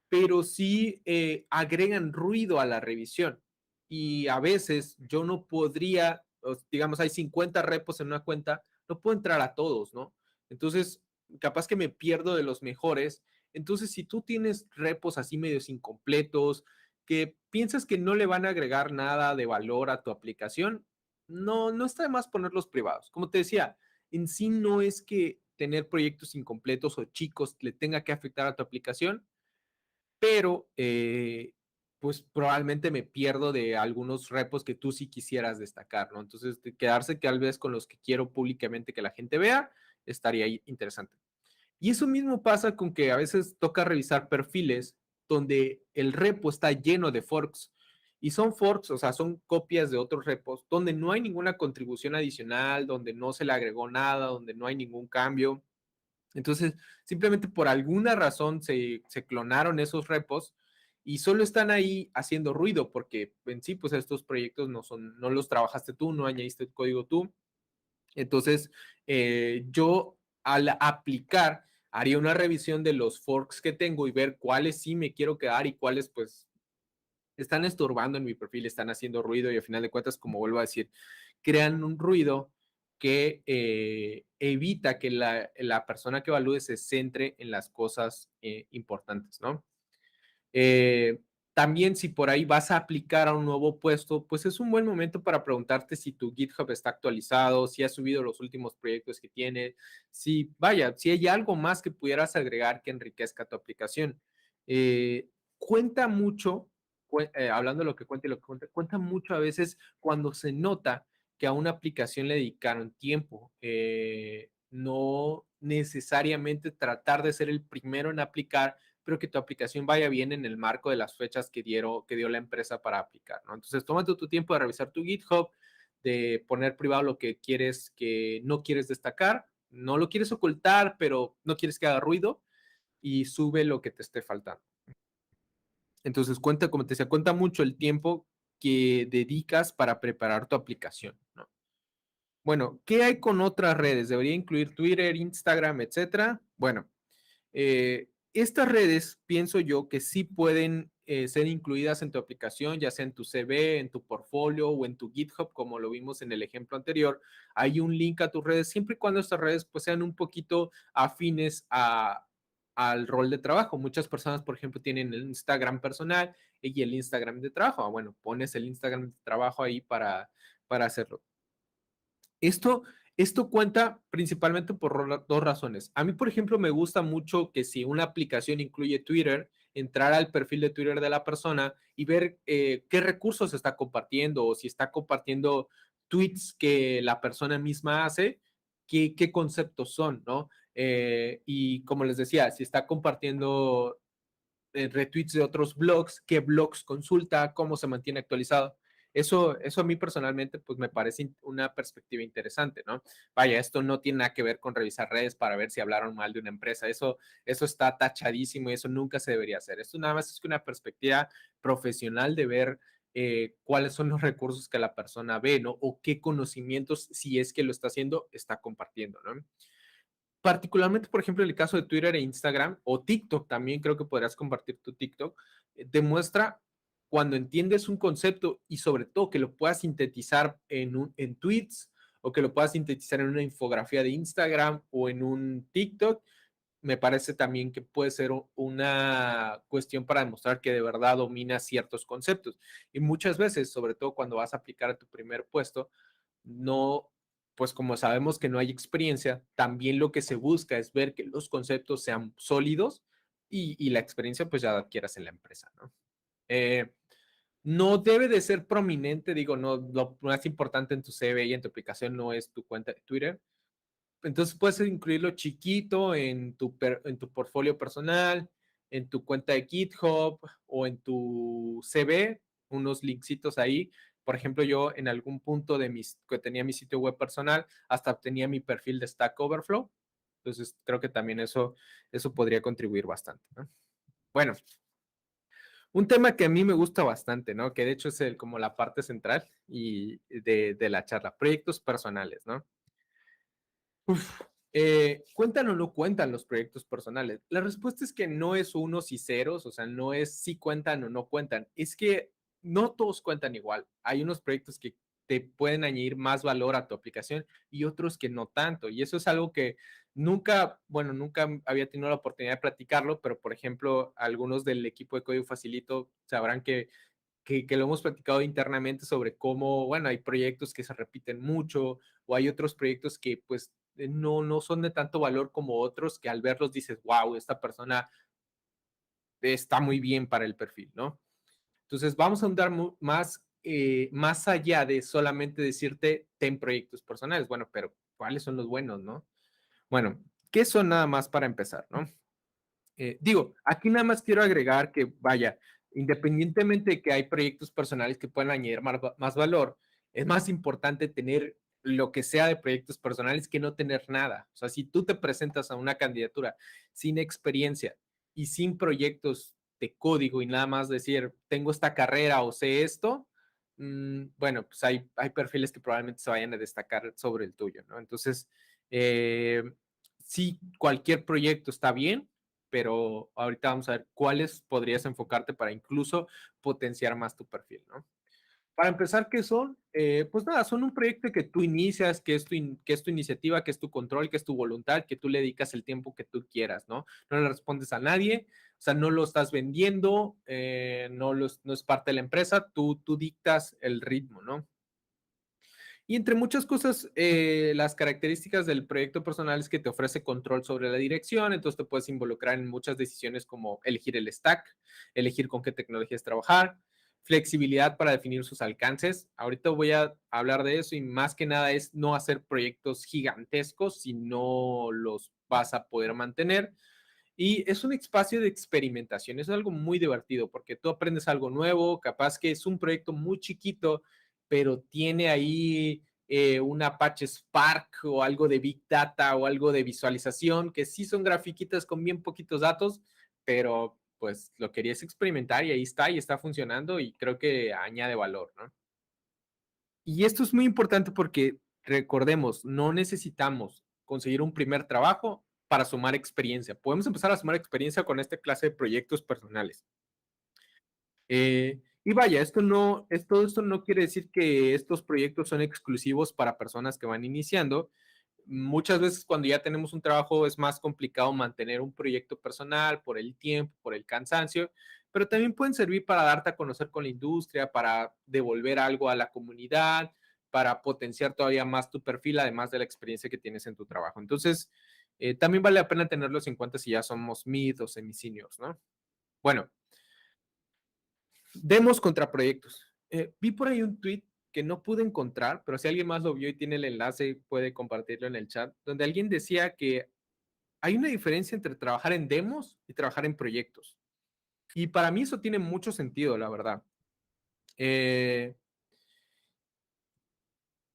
pero sí agregan ruido a la revisión. Y a veces yo no podría, digamos, hay 50 repos en una cuenta, no puedo entrar a todos, ¿no? Entonces, capaz que me pierdo de los mejores. Entonces, si tú tienes repos así medios incompletos, que piensas que no le van a agregar nada de valor a tu aplicación, no está de más ponerlos privados. Como te decía, en sí no es que tener proyectos incompletos o chicos le tenga que afectar a tu aplicación, pero pues probablemente me pierdo de algunos repos que tú sí quisieras destacar, ¿no? Entonces, quedarse tal vez con los que quiero públicamente que la gente vea, estaría interesante. Y eso mismo pasa con que a veces toca revisar perfiles donde el repo está lleno de forks. Y son forks, o sea, son copias de otros repos, donde no hay ninguna contribución adicional, donde no se le agregó nada, donde no hay ningún cambio. Entonces, simplemente por alguna razón se clonaron esos repos y solo están ahí haciendo ruido porque en sí, pues estos proyectos no los trabajaste tú, no añadiste el código tú. Entonces, yo al aplicar, haría una revisión de los forks que tengo y ver cuáles sí me quiero quedar y cuáles pues están estorbando en mi perfil, están haciendo ruido y al final de cuentas, como vuelvo a decir, crean un ruido que evita que la persona que evalúe se centre en las cosas importantes, ¿no? Eh, también si por ahí vas a aplicar a un nuevo puesto, pues es un buen momento para preguntarte si tu GitHub está actualizado, si has subido los últimos proyectos que tiene, si, vaya, si hay algo más que pudieras agregar que enriquezca tu aplicación. Cuenta mucho, hablando de lo que cuenta y lo que cuenta mucho a veces cuando se nota que a una aplicación le dedicaron tiempo. No necesariamente tratar de ser el primero en aplicar, pero que tu aplicación vaya bien en el marco de las fechas que dio la empresa para aplicar, ¿no? Entonces, tómate tu tiempo de revisar tu GitHub, de poner privado lo que quieres, que no quieres destacar, no lo quieres ocultar, pero no quieres que haga ruido y sube lo que te esté faltando. Entonces, como te decía, cuenta mucho el tiempo que dedicas para preparar tu aplicación, ¿no? Bueno, ¿qué hay con otras redes? ¿Debería incluir Twitter, Instagram, etcétera? Bueno, estas redes, pienso yo, que sí pueden ser incluidas en tu aplicación, ya sea en tu CV, en tu portfolio o en tu GitHub, como lo vimos en el ejemplo anterior. Hay un link a tus redes, siempre y cuando estas redes pues, sean un poquito afines al rol de trabajo. Muchas personas, por ejemplo, tienen el Instagram personal y el Instagram de trabajo. Bueno, pones el Instagram de trabajo ahí para hacerlo. Esto cuenta principalmente por dos razones. A mí, por ejemplo, me gusta mucho que si una aplicación incluye Twitter, entrar al perfil de Twitter de la persona y ver qué recursos está compartiendo o si está compartiendo tweets que la persona misma hace, qué conceptos son, ¿no? Y como les decía, si está compartiendo retweets de otros blogs, qué blogs consulta, cómo se mantiene actualizado. Eso a mí personalmente pues me parece una perspectiva interesante, ¿no? Vaya, esto no tiene nada que ver con revisar redes para ver si hablaron mal de una empresa, eso está tachadísimo y eso nunca se debería hacer. Esto nada más es que una perspectiva profesional de ver cuáles son los recursos que la persona ve, ¿no? O qué conocimientos, si es que lo está haciendo, está compartiendo, ¿no? Particularmente, por ejemplo, en el caso de Twitter e Instagram o TikTok, también creo que podrás compartir tu TikTok, demuestra cuando entiendes un concepto y sobre todo que lo puedas sintetizar en tweets o que lo puedas sintetizar en una infografía de Instagram o en un TikTok, me parece también que puede ser una cuestión para demostrar que de verdad dominas ciertos conceptos. Y muchas veces, sobre todo cuando vas a aplicar a tu primer puesto, no, pues como sabemos que no hay experiencia, también lo que se busca es ver que los conceptos sean sólidos y la experiencia pues ya la adquieras en la empresa, ¿no? No debe de ser prominente, digo, no, lo más importante en tu CV y en tu aplicación no es tu cuenta de Twitter. Entonces puedes incluirlo chiquito en tu portfolio personal, en tu cuenta de GitHub o en tu CV, unos linksitos ahí. Por ejemplo, yo en algún punto que tenía mi sitio web personal, hasta tenía mi perfil de Stack Overflow. Entonces creo que también eso podría contribuir bastante, ¿no? Bueno, un tema que a mí me gusta bastante, ¿no? Que de hecho es como la parte central de la charla, proyectos personales, ¿no? Uf, ¿cuentan o no cuentan los proyectos personales? La respuesta es que no es unos y ceros, o sea, no es si cuentan o no cuentan, es que no todos cuentan igual. Hay unos proyectos que te pueden añadir más valor a tu aplicación y otros que no tanto. Y eso es algo que nunca había tenido la oportunidad de platicarlo, pero por ejemplo, algunos del equipo de Código Facilito sabrán que lo hemos platicado internamente sobre cómo, bueno, hay proyectos que se repiten mucho o hay otros proyectos que pues no son de tanto valor como otros que al verlos dices, wow, esta persona está muy bien para el perfil, ¿no? Entonces vamos a andar más allá de solamente decirte, ten proyectos personales. Bueno, pero ¿cuáles son los buenos, no? Bueno, ¿qué son nada más para empezar, no? Digo, aquí nada más quiero agregar que, vaya, independientemente de que hay proyectos personales que puedan añadir más valor, es más importante tener lo que sea de proyectos personales que no tener nada. O sea, si tú te presentas a una candidatura sin experiencia y sin proyectos de código y nada más decir, tengo esta carrera o sé esto, bueno, pues hay perfiles que probablemente se vayan a destacar sobre el tuyo, ¿no? Entonces, sí, cualquier proyecto está bien, pero ahorita vamos a ver cuáles podrías enfocarte para incluso potenciar más tu perfil, ¿no? Para empezar, ¿qué son? Pues nada, son un proyecto que tú inicias, que es tu iniciativa, que es tu control, que es tu voluntad, que tú le dedicas el tiempo que tú quieras, ¿no? No le respondes a nadie, o sea, no lo estás vendiendo, no es parte de la empresa, tú dictas el ritmo, ¿no? Y entre muchas cosas, las características del proyecto personal es que te ofrece control sobre la dirección, entonces te puedes involucrar en muchas decisiones como elegir el stack, elegir con qué tecnologías trabajar, flexibilidad para definir sus alcances. Ahorita voy a hablar de eso y más que nada es no hacer proyectos gigantescos si no los vas a poder mantener. Y es un espacio de experimentación, es algo muy divertido porque tú aprendes algo nuevo, capaz que es un proyecto muy chiquito, pero tiene ahí un Apache Spark o algo de Big Data o algo de visualización, que sí son grafiquitas con bien poquitos datos, pero pues lo querías experimentar y está funcionando y creo que añade valor, ¿no? Y esto es muy importante porque recordemos, no necesitamos conseguir un primer trabajo para sumar experiencia. Podemos empezar a sumar experiencia con esta clase de proyectos personales. Y vaya, esto no quiere decir que estos proyectos son exclusivos para personas que van iniciando. Muchas veces cuando ya tenemos un trabajo es más complicado mantener un proyecto personal por el tiempo, por el cansancio, pero también pueden servir para darte a conocer con la industria, para devolver algo a la comunidad, para potenciar todavía más tu perfil, además de la experiencia que tienes en tu trabajo. Entonces, también vale la pena tenerlos en cuenta si ya somos mid o semi-seniors, ¿no? Bueno, demos contra proyectos. Vi por ahí un tweet que no pude encontrar, pero si alguien más lo vio y tiene el enlace, puede compartirlo en el chat, donde alguien decía que hay una diferencia entre trabajar en demos y trabajar en proyectos. Y para mí eso tiene mucho sentido, la verdad. Eh,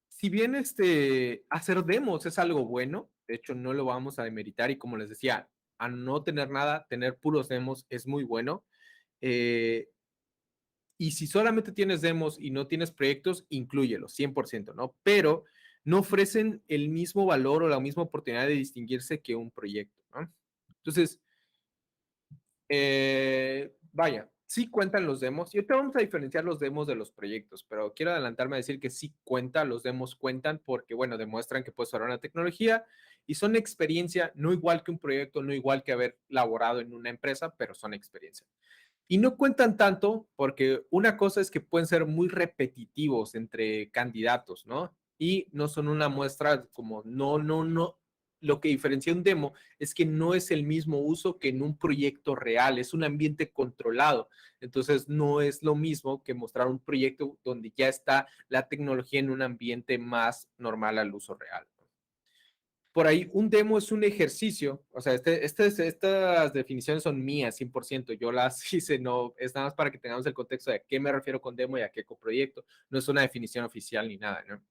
si bien hacer demos es algo bueno, de hecho no lo vamos a demeritar y como les decía, a no tener nada, tener puros demos es muy bueno. Eh, y si solamente tienes demos y no tienes proyectos, inclúyelos, 100%, ¿no? Pero no ofrecen el mismo valor o la misma oportunidad de distinguirse que un proyecto, ¿no? Entonces, vaya, sí cuentan los demos. Y ahorita vamos a diferenciar los demos de los proyectos, pero quiero adelantarme a decir que sí cuentan, los demos cuentan porque, bueno, demuestran que puedes usar una tecnología y son experiencia, no igual que un proyecto, no igual que haber laborado en una empresa, pero son experiencia. Y no cuentan tanto porque una cosa es que pueden ser muy repetitivos entre candidatos, ¿no? Y no son una muestra como no. Lo que diferencia un demo es que no es el mismo uso que en un proyecto real, es un ambiente controlado. Entonces no es lo mismo que mostrar un proyecto donde ya está la tecnología en un ambiente más normal al uso real. Por ahí un demo es un ejercicio, o sea, estas definiciones son mías, 100%, yo las hice, no, es nada más para que tengamos el contexto de a qué me refiero con demo y a qué coproyecto, no es una definición oficial ni nada, ¿no?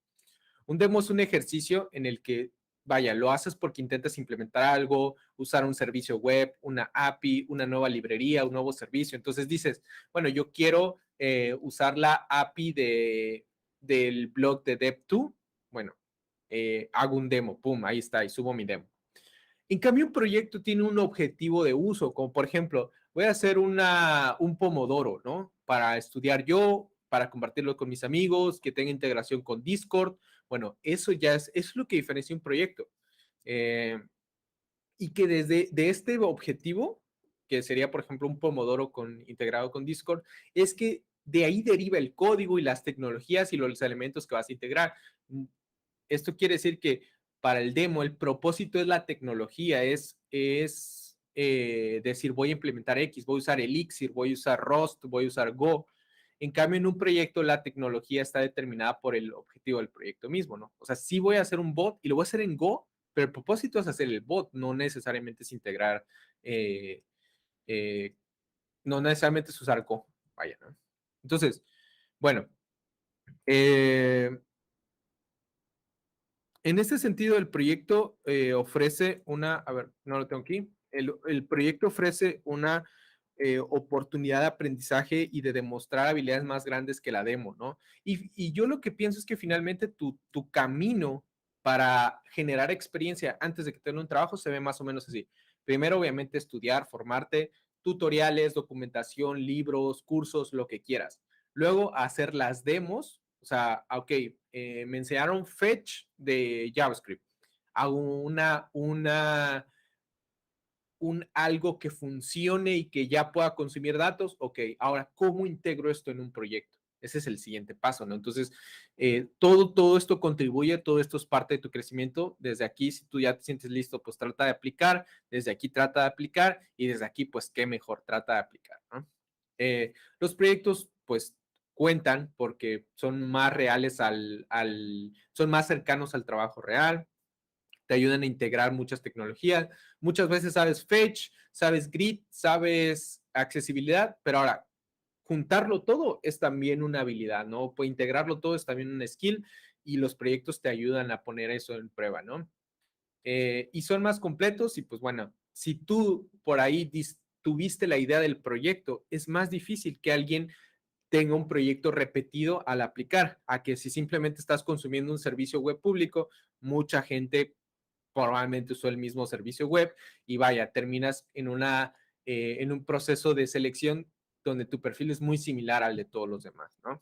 Un demo es un ejercicio en el que, vaya, lo haces porque intentas implementar algo, usar un servicio web, una API, una nueva librería, un nuevo servicio, entonces dices, bueno, yo quiero usar la API del blog de Dev2, bueno, hago un demo, pum, ahí está, y subo mi demo. En cambio, un proyecto tiene un objetivo de uso, como por ejemplo, voy a hacer un pomodoro, ¿no? Para estudiar yo, para compartirlo con mis amigos, que tenga integración con Discord. Bueno, eso es lo que diferencia un proyecto. Eh, y que desde de este objetivo, que sería, por ejemplo, un pomodoro integrado con Discord, es que de ahí deriva el código y las tecnologías y los elementos que vas a integrar. Esto quiere decir que para el demo el propósito es la tecnología, es decir, voy a implementar X, voy a usar Elixir, voy a usar Rust, voy a usar Go. En cambio, en un proyecto la tecnología está determinada por el objetivo del proyecto mismo, ¿no? O sea, sí voy a hacer un bot y lo voy a hacer en Go, pero el propósito es hacer el bot, no necesariamente es integrar, eh, eh, no necesariamente es usar Go, vaya, ¿no? Entonces, bueno, eh, en este sentido, el proyecto ofrece a ver, no lo tengo aquí, el proyecto ofrece una oportunidad de aprendizaje y de demostrar habilidades más grandes que la demo, ¿no? Y yo lo que pienso es que finalmente tu camino para generar experiencia antes de que tenga un trabajo se ve más o menos así. Primero, obviamente, estudiar, formarte, tutoriales, documentación, libros, cursos, lo que quieras. Luego, hacer las demos. O sea, ok, me enseñaron Fetch de JavaScript. Hago un algo que funcione y que ya pueda consumir datos. Ok, ahora, ¿cómo integro esto en un proyecto? Ese es el siguiente paso, ¿no? Entonces, todo esto contribuye, todo esto es parte de tu crecimiento. Desde aquí, si tú ya te sientes listo, pues trata de aplicar. Desde aquí trata de aplicar y desde aquí, pues qué mejor, trata de aplicar, ¿no? Los proyectos, pues cuentan porque son más reales son más cercanos al trabajo real, te ayudan a integrar muchas tecnologías. Muchas veces sabes Fetch, sabes Grid, sabes accesibilidad, pero ahora juntarlo todo es también una habilidad, ¿no? Pues integrarlo todo es también un skill y los proyectos te ayudan a poner eso en prueba, ¿no? Y son más completos y pues bueno, si tú por ahí tuviste la idea del proyecto, es más difícil que alguien tenga un proyecto repetido al aplicar, a que si simplemente estás consumiendo un servicio web público, mucha gente probablemente usó el mismo servicio web y vaya, terminas en un proceso de selección donde tu perfil es muy similar al de todos los demás, ¿no?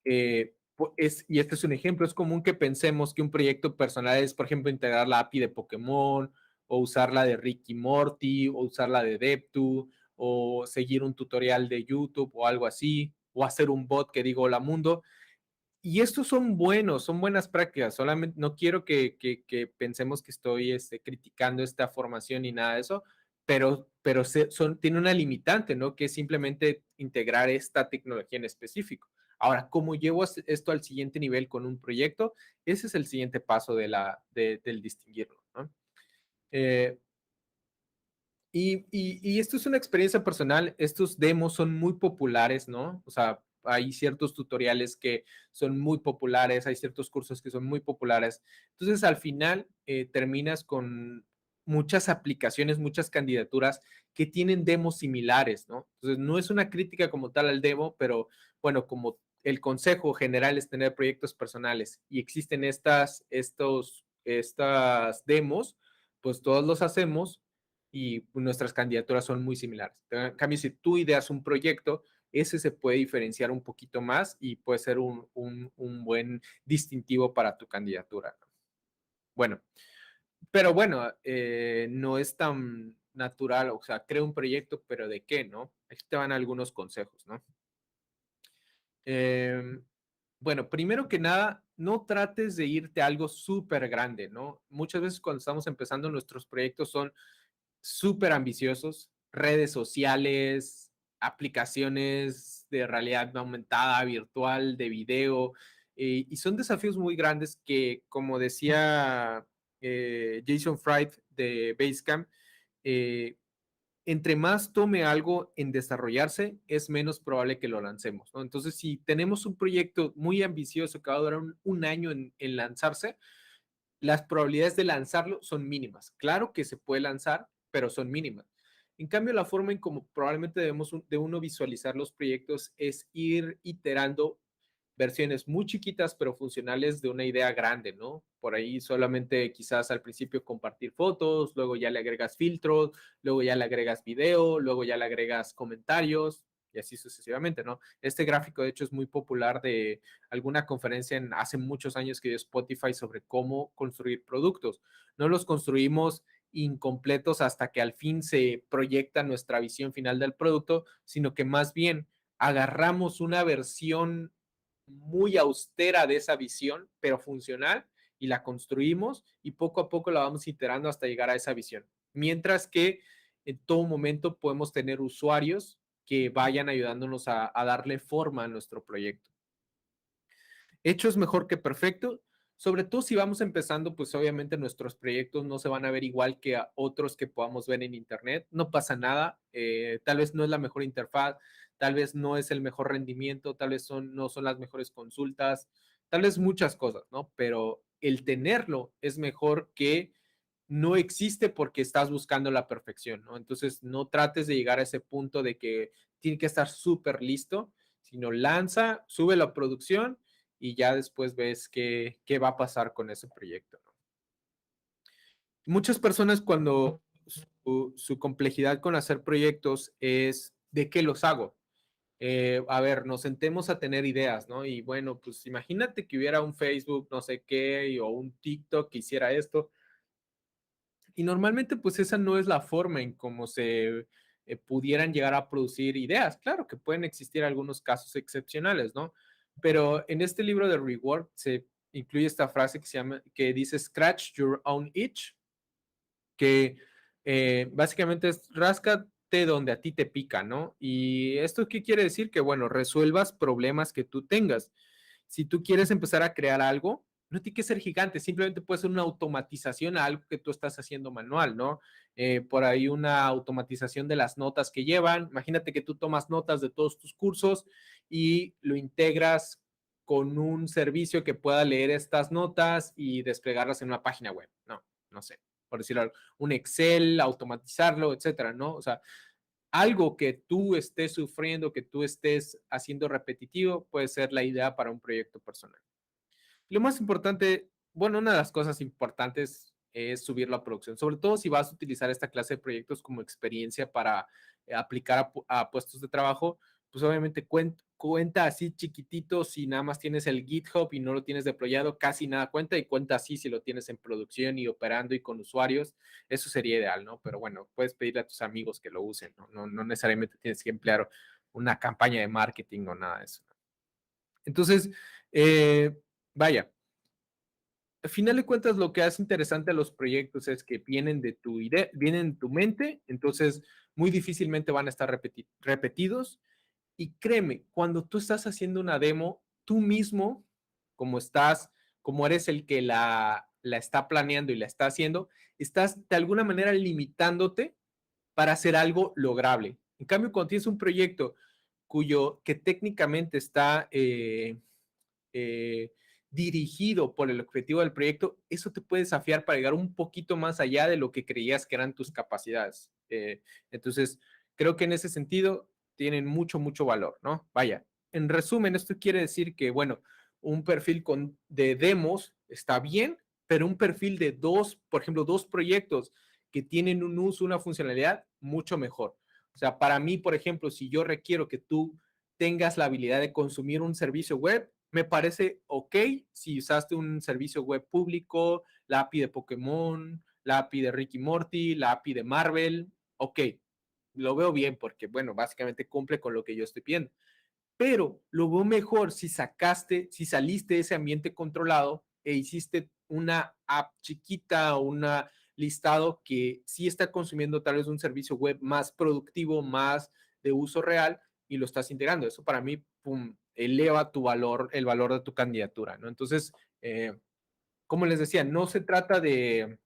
Y este es un ejemplo, es común que pensemos que un proyecto personal es, por ejemplo, integrar la API de Pokémon, o usar la de Ricky Morty, o usar la de Deptu, o seguir un tutorial de YouTube o algo así, o hacer un bot que diga hola mundo. Y estos son buenos, son buenas prácticas. Solamente no quiero que pensemos que estoy criticando esta formación ni nada de eso, pero tiene una limitante, ¿no? Que es simplemente integrar esta tecnología en específico. Ahora, ¿cómo llevo esto al siguiente nivel con un proyecto? Ese es el siguiente paso del distinguirlo, ¿no? Eh, y esto es una experiencia personal, estos demos son muy populares, ¿no? O sea, hay ciertos tutoriales que son muy populares, hay ciertos cursos que son muy populares. Entonces, al final, terminas con muchas aplicaciones, muchas candidaturas que tienen demos similares, ¿no? Entonces, no es una crítica como tal al demo, pero bueno, como el consejo general es tener proyectos personales y existen estas demos, pues todos los hacemos y nuestras candidaturas son muy similares. En cambio, si tú ideas un proyecto, ese se puede diferenciar un poquito más y puede ser un buen distintivo para tu candidatura. Bueno, pero bueno, no es tan natural, o sea, crea un proyecto, pero ¿de qué, no? Aquí te van algunos consejos, ¿no? Eh, bueno, primero que nada, no trates de irte a algo súper grande, ¿no? Muchas veces cuando estamos empezando nuestros proyectos son súper ambiciosos, redes sociales, aplicaciones de realidad aumentada, virtual, de video, y son desafíos muy grandes que, como decía Jason Fried de Basecamp, eh, entre más tome algo en desarrollarse, es menos probable que lo lancemos, ¿no? Entonces, si tenemos un proyecto muy ambicioso que va a durar un año en lanzarse, las probabilidades de lanzarlo son mínimas. Claro que se puede lanzar, pero son mínimas. En cambio, la forma en cómo probablemente debemos de uno visualizar los proyectos es ir iterando versiones muy chiquitas pero funcionales de una idea grande, ¿no? Por ahí solamente quizás al principio compartir fotos, luego ya le agregas filtros, luego ya le agregas video, luego ya le agregas comentarios y así sucesivamente, ¿no? Este gráfico de hecho es muy popular de alguna conferencia hace muchos años que dio Spotify sobre cómo construir productos. No los construimos incompletos hasta que al fin se proyecta nuestra visión final del producto, sino que más bien agarramos una versión muy austera de esa visión, pero funcional, y la construimos y poco a poco la vamos iterando hasta llegar a esa visión. Mientras que en todo momento podemos tener usuarios que vayan ayudándonos a darle forma a nuestro proyecto. Hecho es mejor que perfecto, sobre todo si vamos empezando, pues obviamente nuestros proyectos no se van a ver igual que a otros que podamos ver en Internet. No pasa nada, tal vez no es la mejor interfaz, tal vez no es el mejor rendimiento, tal vez no son las mejores consultas, tal vez muchas cosas, ¿no? Pero el tenerlo es mejor que no existe porque estás buscando la perfección, ¿no? Entonces, no trates de llegar a ese punto de que tiene que estar súper listo, sino lanza, sube la producción y ya después ves qué va a pasar con ese proyecto, ¿no? Muchas personas cuando su complejidad con hacer proyectos es de qué los hago. A ver, nos sentemos a tener ideas, ¿no? Y bueno, pues imagínate que hubiera un Facebook, no sé qué, o un TikTok que hiciera esto. Y normalmente, pues esa no es la forma en cómo se pudieran llegar a producir ideas. Claro que pueden existir algunos casos excepcionales, ¿no? Pero en este libro de Reward se incluye esta frase que dice scratch your own itch, que básicamente es ráscate donde a ti te pica, ¿no? ¿Y esto qué quiere decir? Que, bueno, resuelvas problemas que tú tengas. Si tú quieres empezar a crear algo, no tiene que ser gigante, simplemente puede ser una automatización a algo que tú estás haciendo manual, ¿no? Por ahí una automatización de las notas que llevan. Imagínate que tú tomas notas de todos tus cursos y lo integras con un servicio que pueda leer estas notas y desplegarlas en una página web. No, no sé, por decirlo algo, un Excel, automatizarlo, etcétera, ¿no? O sea, algo que tú estés sufriendo, que tú estés haciendo repetitivo, puede ser la idea para un proyecto personal. Lo más importante, bueno, una de las cosas importantes es subir la producción, sobre todo si vas a utilizar esta clase de proyectos como experiencia para aplicar a puestos de trabajo, pues obviamente cuenta así chiquitito si nada más tienes el GitHub y no lo tienes deployado, casi nada cuenta y cuenta así si lo tienes en producción y operando y con usuarios, eso sería ideal, ¿no? Pero bueno, puedes pedirle a tus amigos que lo usen, ¿no? No necesariamente tienes que emplear una campaña de marketing o nada de eso. Entonces, vaya, al final de cuentas, lo que hace interesante a los proyectos es que vienen de tu idea, vienen de tu mente, entonces muy difícilmente van a estar repetidos. Y créeme, cuando tú estás haciendo una demo, tú mismo, como estás, como eres el que la está planeando y la está haciendo, estás de alguna manera limitándote para hacer algo lograble. En cambio, cuando tienes un proyecto que técnicamente está eh, dirigido por el objetivo del proyecto, eso te puede desafiar para llegar un poquito más allá de lo que creías que eran tus capacidades. Entonces, creo que en ese sentido tienen mucho, mucho valor, ¿no? Vaya, en resumen, esto quiere decir que, bueno, un perfil de demos está bien, pero un perfil de dos, por ejemplo, dos proyectos que tienen un uso, una funcionalidad, mucho mejor. O sea, para mí, por ejemplo, si yo requiero que tú tengas la habilidad de consumir un servicio web, me parece ok si usaste un servicio web público, la API de Pokémon, la API de Ricky Morty, la API de Marvel, ok, lo veo bien porque, bueno, básicamente cumple con lo que yo estoy pidiendo. Pero lo veo mejor si saliste de ese ambiente controlado e hiciste una app chiquita o una listado que sí está consumiendo tal vez un servicio web más productivo, más de uso real y lo estás integrando. Eso para mí, pum, eleva tu valor, el valor de tu candidatura, ¿no? Entonces, como les decía, no se trata de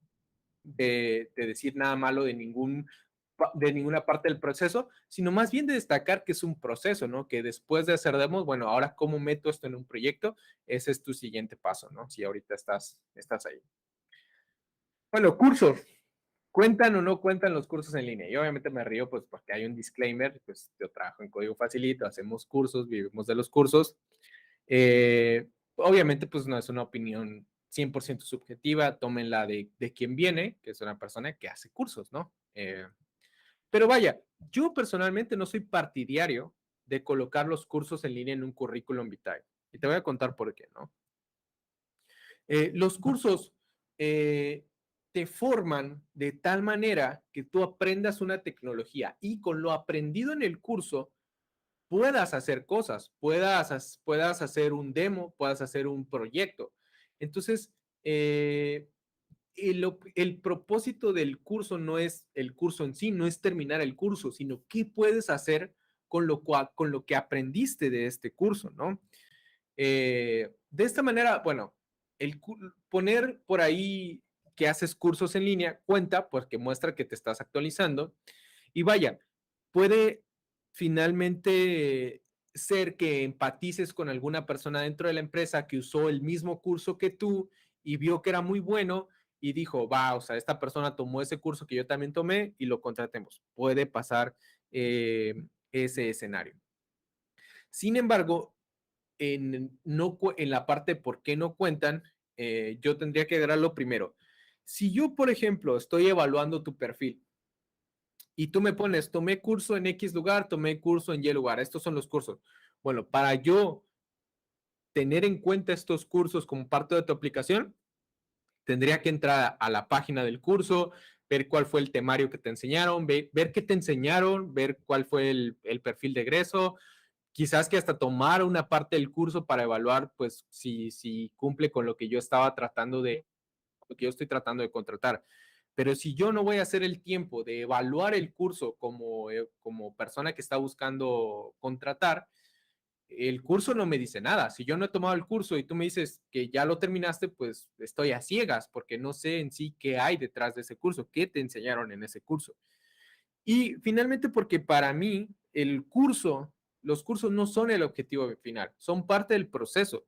decir nada malo de ninguna parte del proceso, sino más bien de destacar que es un proceso, ¿no? Que después de hacer demos, bueno, ahora cómo meto esto en un proyecto, ese es tu siguiente paso, ¿no? Si ahorita estás ahí. Bueno, cursos. ¿Cuentan o no cuentan los cursos en línea? Y obviamente me río, pues, porque hay un disclaimer, pues, yo trabajo en Código Facilito, hacemos cursos, vivimos de los cursos. Obviamente, pues, no es una opinión 100% subjetiva, tómenla de quien viene, que es una persona que hace cursos, ¿no? Pero vaya, yo personalmente no soy partidario de colocar los cursos en línea en un currículum vitae. Y te voy a contar por qué, ¿no? Los cursos te forman de tal manera que tú aprendas una tecnología y con lo aprendido en el curso puedas hacer cosas, puedas hacer un demo, puedas hacer un proyecto. Entonces, el propósito del curso no es el curso en sí, no es terminar el curso, sino qué puedes hacer con lo que aprendiste de este curso, ¿no? De esta manera, bueno, poner por ahí que haces cursos en línea cuenta porque muestra que te estás actualizando y vaya, puede finalmente ser que empatices con alguna persona dentro de la empresa que usó el mismo curso que tú y vio que era muy bueno y dijo, va, o sea, esta persona tomó ese curso que yo también tomé y lo contratemos. Puede pasar ese escenario. Sin embargo, en la parte de por qué no cuentan, yo tendría que agregarlo primero. Si yo, por ejemplo, estoy evaluando tu perfil y tú me pones, tomé curso en X lugar, tomé curso en Y lugar, estos son los cursos. Bueno, para yo tener en cuenta estos cursos como parte de tu aplicación, tendría que entrar a la página del curso, ver cuál fue el temario que te enseñaron, ver qué te enseñaron, ver cuál fue el perfil de egreso, quizás que hasta tomar una parte del curso para evaluar, pues, si cumple con lo que yo estaba tratando de, lo que yo estoy tratando de contratar. Pero si yo no voy a hacer el tiempo de evaluar el curso como persona que está buscando contratar, el curso no me dice nada. Si yo no he tomado el curso y tú me dices que ya lo terminaste, pues estoy a ciegas porque no sé en sí qué hay detrás de ese curso, qué te enseñaron en ese curso. Y finalmente porque para mí los cursos no son el objetivo final, son parte del proceso,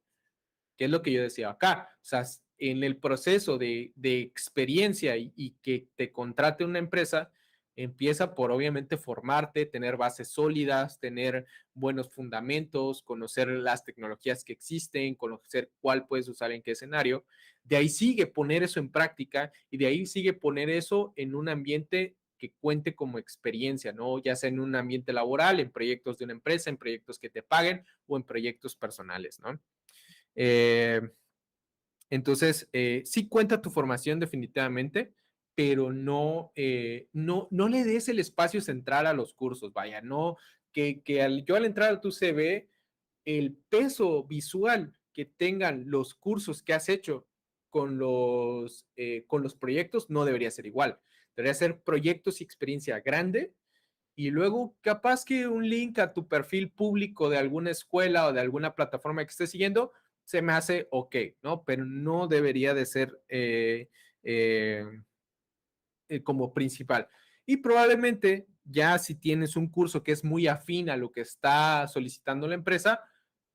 que es lo que yo decía acá. O sea, en el proceso de experiencia y que te contrate una empresa, empieza por obviamente formarte, tener bases sólidas, tener buenos fundamentos, conocer las tecnologías que existen, conocer cuál puedes usar en qué escenario. De ahí sigue poner eso en práctica y de ahí sigue poner eso en un ambiente que cuente como experiencia, ¿no? Ya sea en un ambiente laboral, en proyectos de una empresa, en proyectos que te paguen o en proyectos personales, ¿no? Eh, entonces, sí cuenta tu formación definitivamente, pero no le des el espacio central a los cursos, vaya, no, yo al entrar a tu CV, el peso visual que tengan los cursos que has hecho con los proyectos no debería ser igual. Debería ser proyectos y experiencia grande y luego capaz que un link a tu perfil público de alguna escuela o de alguna plataforma que estés siguiendo se me hace ok, ¿no? Pero no debería de ser eh, como principal. Y probablemente ya si tienes un curso que es muy afín a lo que está solicitando la empresa,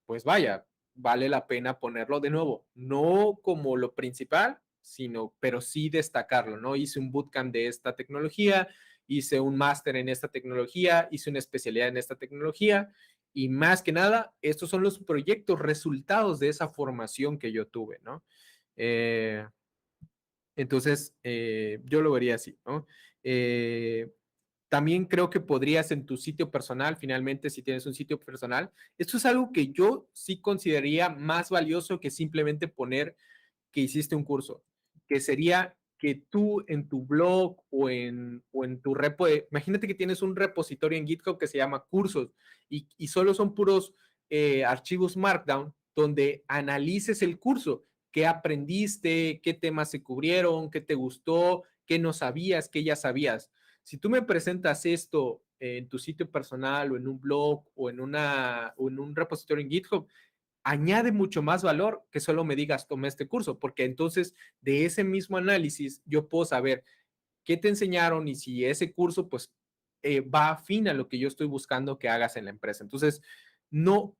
pues vaya, vale la pena ponerlo de nuevo, no como lo principal, sino, pero sí destacarlo, ¿no? Hice un bootcamp de esta tecnología, hice un máster en esta tecnología, hice una especialidad en esta tecnología y más que nada, estos son los proyectos resultados de esa formación que yo tuve, ¿no? Entonces, yo lo vería así, ¿no? También creo que podrías en tu sitio personal, finalmente, si tienes un sitio personal, esto es algo que yo sí consideraría más valioso que simplemente poner que hiciste un curso, que sería que tú en tu blog o en tu repo, imagínate que tienes un repositorio en GitHub que se llama cursos y solo son puros archivos Markdown donde analices el curso, qué aprendiste, qué temas se cubrieron, qué te gustó, qué no sabías, qué ya sabías. Si tú me presentas esto en tu sitio personal o en un blog o en un repositorio en GitHub, añade mucho más valor que solo me digas, tomé este curso, porque entonces de ese mismo análisis yo puedo saber qué te enseñaron y si ese curso pues va afín a lo que yo estoy buscando que hagas en la empresa. Entonces, no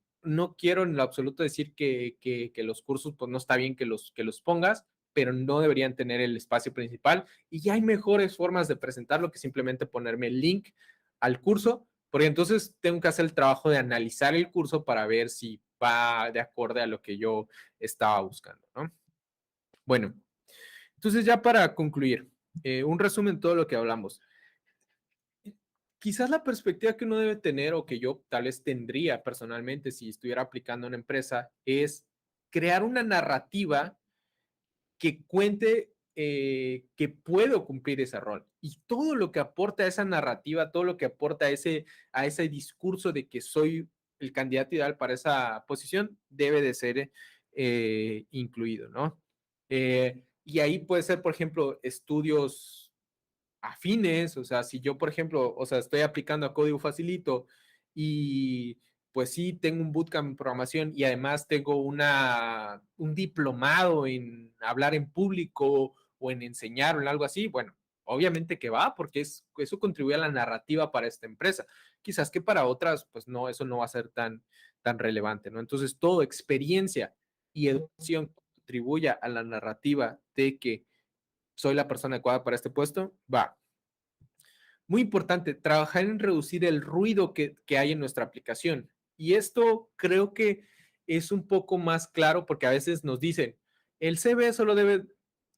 quiero en lo absoluto decir que los cursos pues no está bien que los pongas, pero no deberían tener el espacio principal y ya hay mejores formas de presentarlo que simplemente ponerme el link al curso, porque entonces tengo que hacer el trabajo de analizar el curso para ver si va de acorde a lo que yo estaba buscando, ¿no? Bueno, entonces ya para concluir, un resumen de todo lo que hablamos. Quizás la perspectiva que uno debe tener o que yo tal vez tendría personalmente si estuviera aplicando a una empresa es crear una narrativa que cuente que puedo cumplir ese rol. Y todo lo que aporta esa narrativa, todo lo que aporta a ese discurso de que soy el candidato ideal para esa posición, debe de ser incluido, ¿no? Y ahí puede ser, por ejemplo, estudios afines, o sea, si yo, por ejemplo, o sea, estoy aplicando a Código Facilito y pues sí, tengo un bootcamp en programación y además tengo un diplomado en hablar en público o en enseñar o en algo así, bueno, obviamente que va porque eso contribuye a la narrativa para esta empresa. Quizás que para otras, pues no, eso no va a ser tan relevante, ¿no? Entonces, todo experiencia y educación contribuya a la narrativa de que soy la persona adecuada para este puesto, va. Muy importante, trabajar en reducir el ruido que hay en nuestra aplicación. Y esto creo que es un poco más claro porque a veces nos dicen, el CV solo debe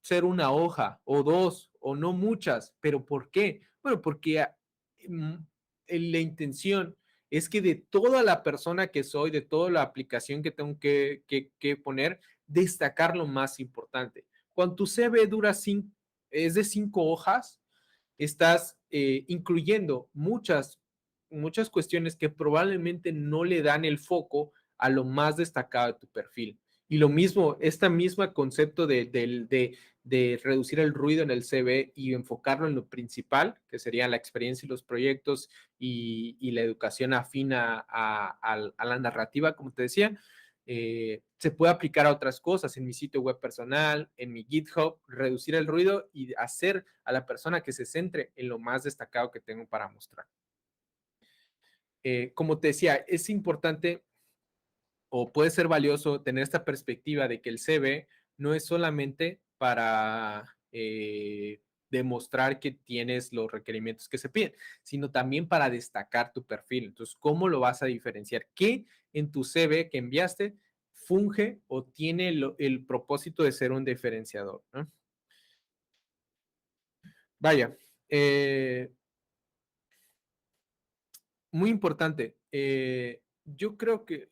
ser una hoja o dos o no muchas, pero ¿por qué? Bueno, porque mm, la intención es que de toda la persona que soy, de toda la aplicación que tengo que poner, destacar lo más importante. Cuando tu CV es de 5 hojas, estás incluyendo muchas cuestiones que probablemente no le dan el foco a lo más destacado de tu perfil. Y lo mismo, este mismo concepto de reducir el ruido en el CV y enfocarlo en lo principal, que sería la experiencia y los proyectos y la educación afina a la narrativa, como te decía, se puede aplicar a otras cosas en mi sitio web personal, en mi GitHub, reducir el ruido y hacer a la persona que se centre en lo más destacado que tengo para mostrar. Como te decía, es importante o puede ser valioso tener esta perspectiva de que el CV no es solamente para demostrar que tienes los requerimientos que se piden, sino también para destacar tu perfil. Entonces, ¿cómo lo vas a diferenciar? ¿Qué en tu CV que enviaste funge o tiene el propósito de ser un diferenciador? ¿No? Vaya, eh, muy importante. Yo creo que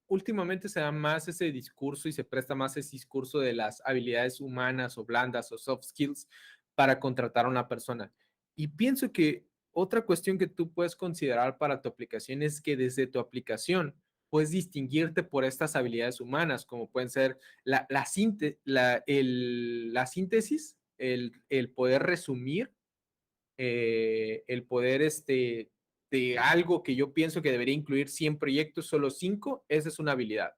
últimamente se da más ese discurso y se presta más ese discurso de las habilidades humanas o blandas o soft skills para contratar a una persona. Y pienso que otra cuestión que tú puedes considerar para tu aplicación es que desde tu aplicación puedes distinguirte por estas habilidades humanas, como pueden ser la síntesis, el poder resumir, el poder de algo que yo pienso que debería incluir 100 proyectos, solo 5, esa es una habilidad.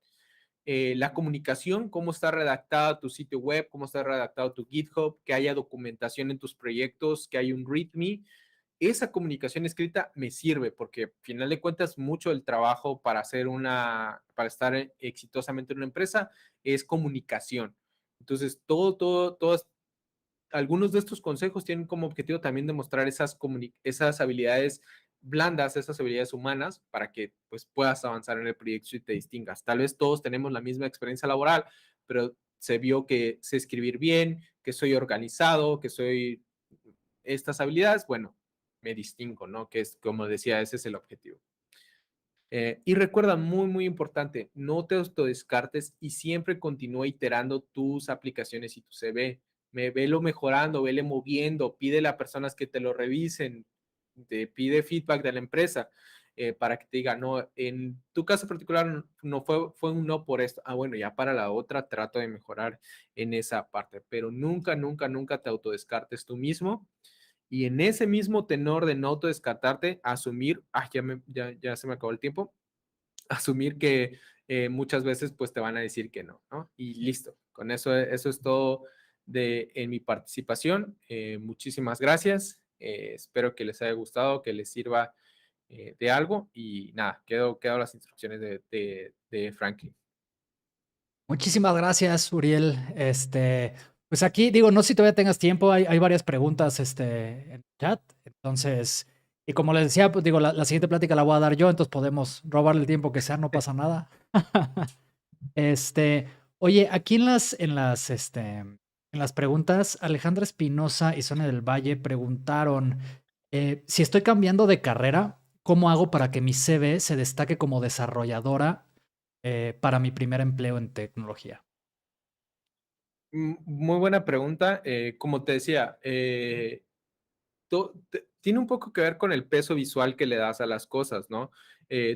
La comunicación, cómo está redactada tu sitio web, cómo está redactado tu GitHub, que haya documentación en tus proyectos, que haya un README. Esa comunicación escrita me sirve porque, al final de cuentas, mucho del trabajo para estar exitosamente en una empresa es comunicación. Entonces, todas algunos de estos consejos tienen como objetivo también demostrar esas habilidades blandas, esas habilidades humanas, para que pues, puedas avanzar en el proyecto y te distingas. Tal vez todos tenemos la misma experiencia laboral, pero se vio que sé escribir bien, que soy organizado, que soy estas habilidades, bueno, me distingo, ¿no? Que es, como decía, ese es el objetivo. Y recuerda, muy, muy importante, no te autodescartes y siempre continúa iterando tus aplicaciones y tu CV. Velo mejorando, vele moviendo, pídele a personas que te lo revisen, te pide feedback de la empresa para que te diga, no, en tu caso particular no fue un no por esto. Ah, bueno, ya para la otra trato de mejorar en esa parte, pero nunca, nunca, nunca te autodescartes tú mismo y en ese mismo tenor de no autodescartarte, asumir, ya se me acabó el tiempo, asumir que muchas veces pues te van a decir que no, ¿no? Y listo, con eso es todo en mi participación. Muchísimas gracias. Espero que les haya gustado, que les sirva de algo y nada, quedo las instrucciones de Franklin. Muchísimas gracias, Uriel. Pues aquí digo, no sé si todavía tengas tiempo, hay varias preguntas en el chat. Entonces, y como les decía, pues digo, la siguiente plática la voy a dar yo, entonces podemos robarle el tiempo que sea, no pasa nada. Este, oye, aquí en las preguntas, Alejandra Espinosa y Sonia del Valle preguntaron si estoy cambiando de carrera, ¿cómo hago para que mi CV se destaque como desarrolladora para mi primer empleo en tecnología? Muy buena pregunta. Como te decía, tiene un poco que ver con el peso visual que le das a las cosas, ¿no?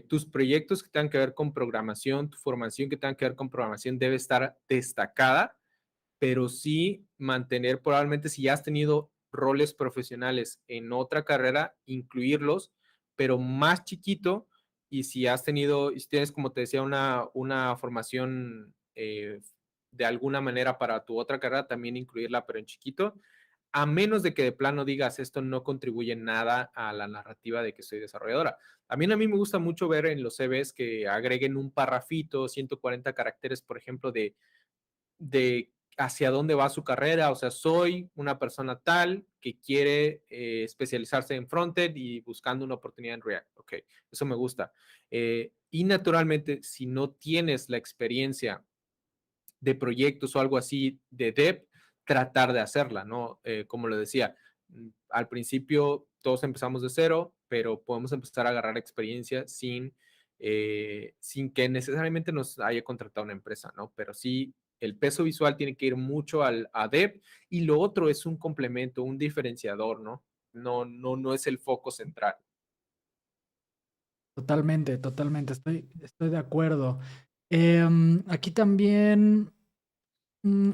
Tus proyectos que tengan que ver con programación, tu formación que tenga que ver con programación debe estar destacada, pero sí mantener probablemente si ya has tenido roles profesionales en otra carrera, incluirlos, pero más chiquito, y si tienes, como te decía, una formación de alguna manera para tu otra carrera, también incluirla, pero en chiquito, a menos de que de plano digas esto no contribuye nada a la narrativa de que soy desarrolladora. También a mí me gusta mucho ver en los CVs que agreguen un parrafito, 140 caracteres, por ejemplo, de hacia dónde va su carrera, o sea, soy una persona tal que quiere especializarse en frontend y buscando una oportunidad en React. Ok, eso me gusta. Y naturalmente, si no tienes la experiencia de proyectos o algo así de dev, tratar de hacerla, ¿no? Como lo decía, al principio todos empezamos de cero, pero podemos empezar a agarrar experiencia sin que necesariamente nos haya contratado una empresa, ¿no? Pero sí, el peso visual tiene que ir mucho a dev y lo otro es un complemento, un diferenciador, ¿no? No es el foco central. Totalmente, totalmente, estoy de acuerdo. Aquí también,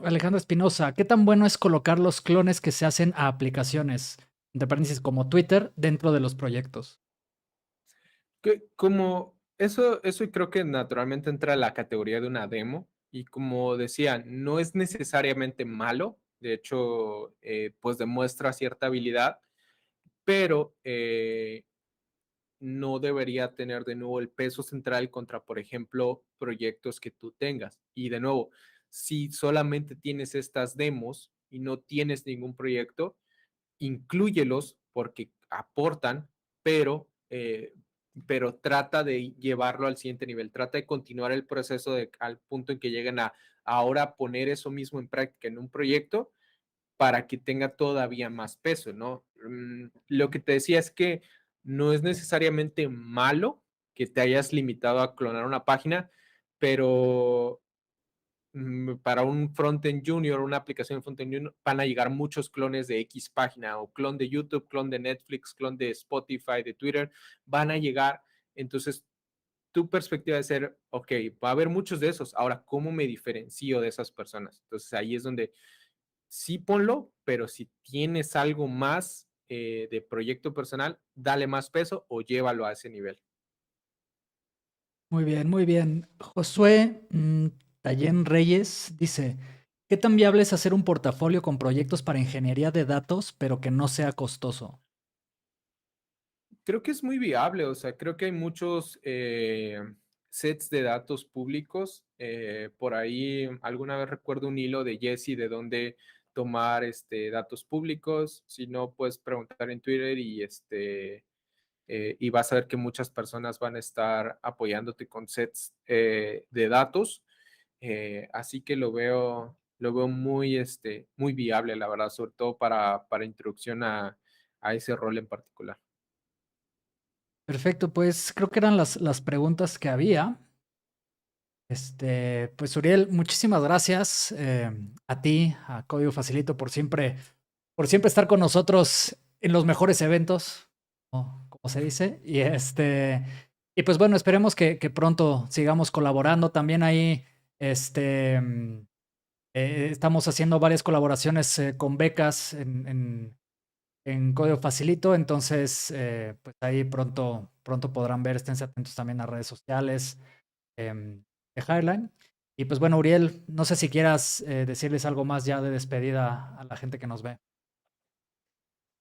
Alejandro Espinosa, ¿qué tan bueno es colocar los clones que se hacen a aplicaciones, entre paréntesis, como Twitter, dentro de los proyectos? Como eso creo que naturalmente entra a la categoría de una demo y como decía, no es necesariamente malo, de hecho, pues demuestra cierta habilidad, pero no debería tener de nuevo el peso central contra, por ejemplo, proyectos que tú tengas. Y de nuevo, si solamente tienes estas demos y no tienes ningún proyecto, inclúyelos porque aportan, pero trata de llevarlo al siguiente nivel, trata de continuar el proceso al punto en que lleguen a ahora poner eso mismo en práctica en un proyecto para que tenga todavía más peso, ¿no? Lo que te decía es que no es necesariamente malo que te hayas limitado a clonar una página, pero para un frontend junior, una aplicación de frontend junior, van a llegar muchos clones de X página o clon de YouTube, clon de Netflix, clon de Spotify, de Twitter, van a llegar. Entonces, tu perspectiva de ser, ok, va a haber muchos de esos. Ahora, ¿cómo me diferencio de esas personas? Entonces, ahí es donde sí ponlo, pero si tienes algo más de proyecto personal, dale más peso o llévalo a ese nivel. Muy bien, muy bien. Josué Tallén Reyes dice, ¿qué tan viable es hacer un portafolio con proyectos para ingeniería de datos, pero que no sea costoso? Creo que es muy viable, o sea, creo que hay muchos sets de datos públicos. Por ahí alguna vez recuerdo un hilo de Jesse de dónde tomar datos públicos. Si no, puedes preguntar en Twitter y vas a ver que muchas personas van a estar apoyándote con sets de datos. Así que lo veo muy, muy viable, la verdad, sobre todo para introducción a ese rol en particular. Perfecto, pues creo que eran las preguntas que había. Pues Uriel, muchísimas gracias a ti, a Código Facilito, por siempre estar con nosotros en los mejores eventos, como se dice. Y pues bueno, esperemos que pronto sigamos colaborando. También ahí, estamos haciendo varias colaboraciones con becas en Código Facilito. Entonces, pues ahí pronto podrán ver, esténse atentos también a redes sociales de Highline. Y pues bueno, Uriel, no sé si quieras decirles algo más ya de despedida a la gente que nos ve.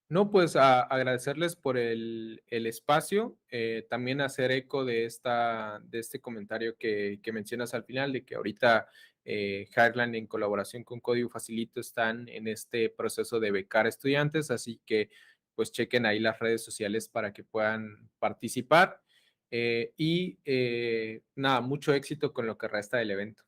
No, pues agradecerles por el espacio, también hacer eco de este comentario que mencionas al final, de que ahorita Highland en colaboración con Código Facilito están en este proceso de becar estudiantes, así que pues chequen ahí las redes sociales para que puedan participar y nada, mucho éxito con lo que resta del evento.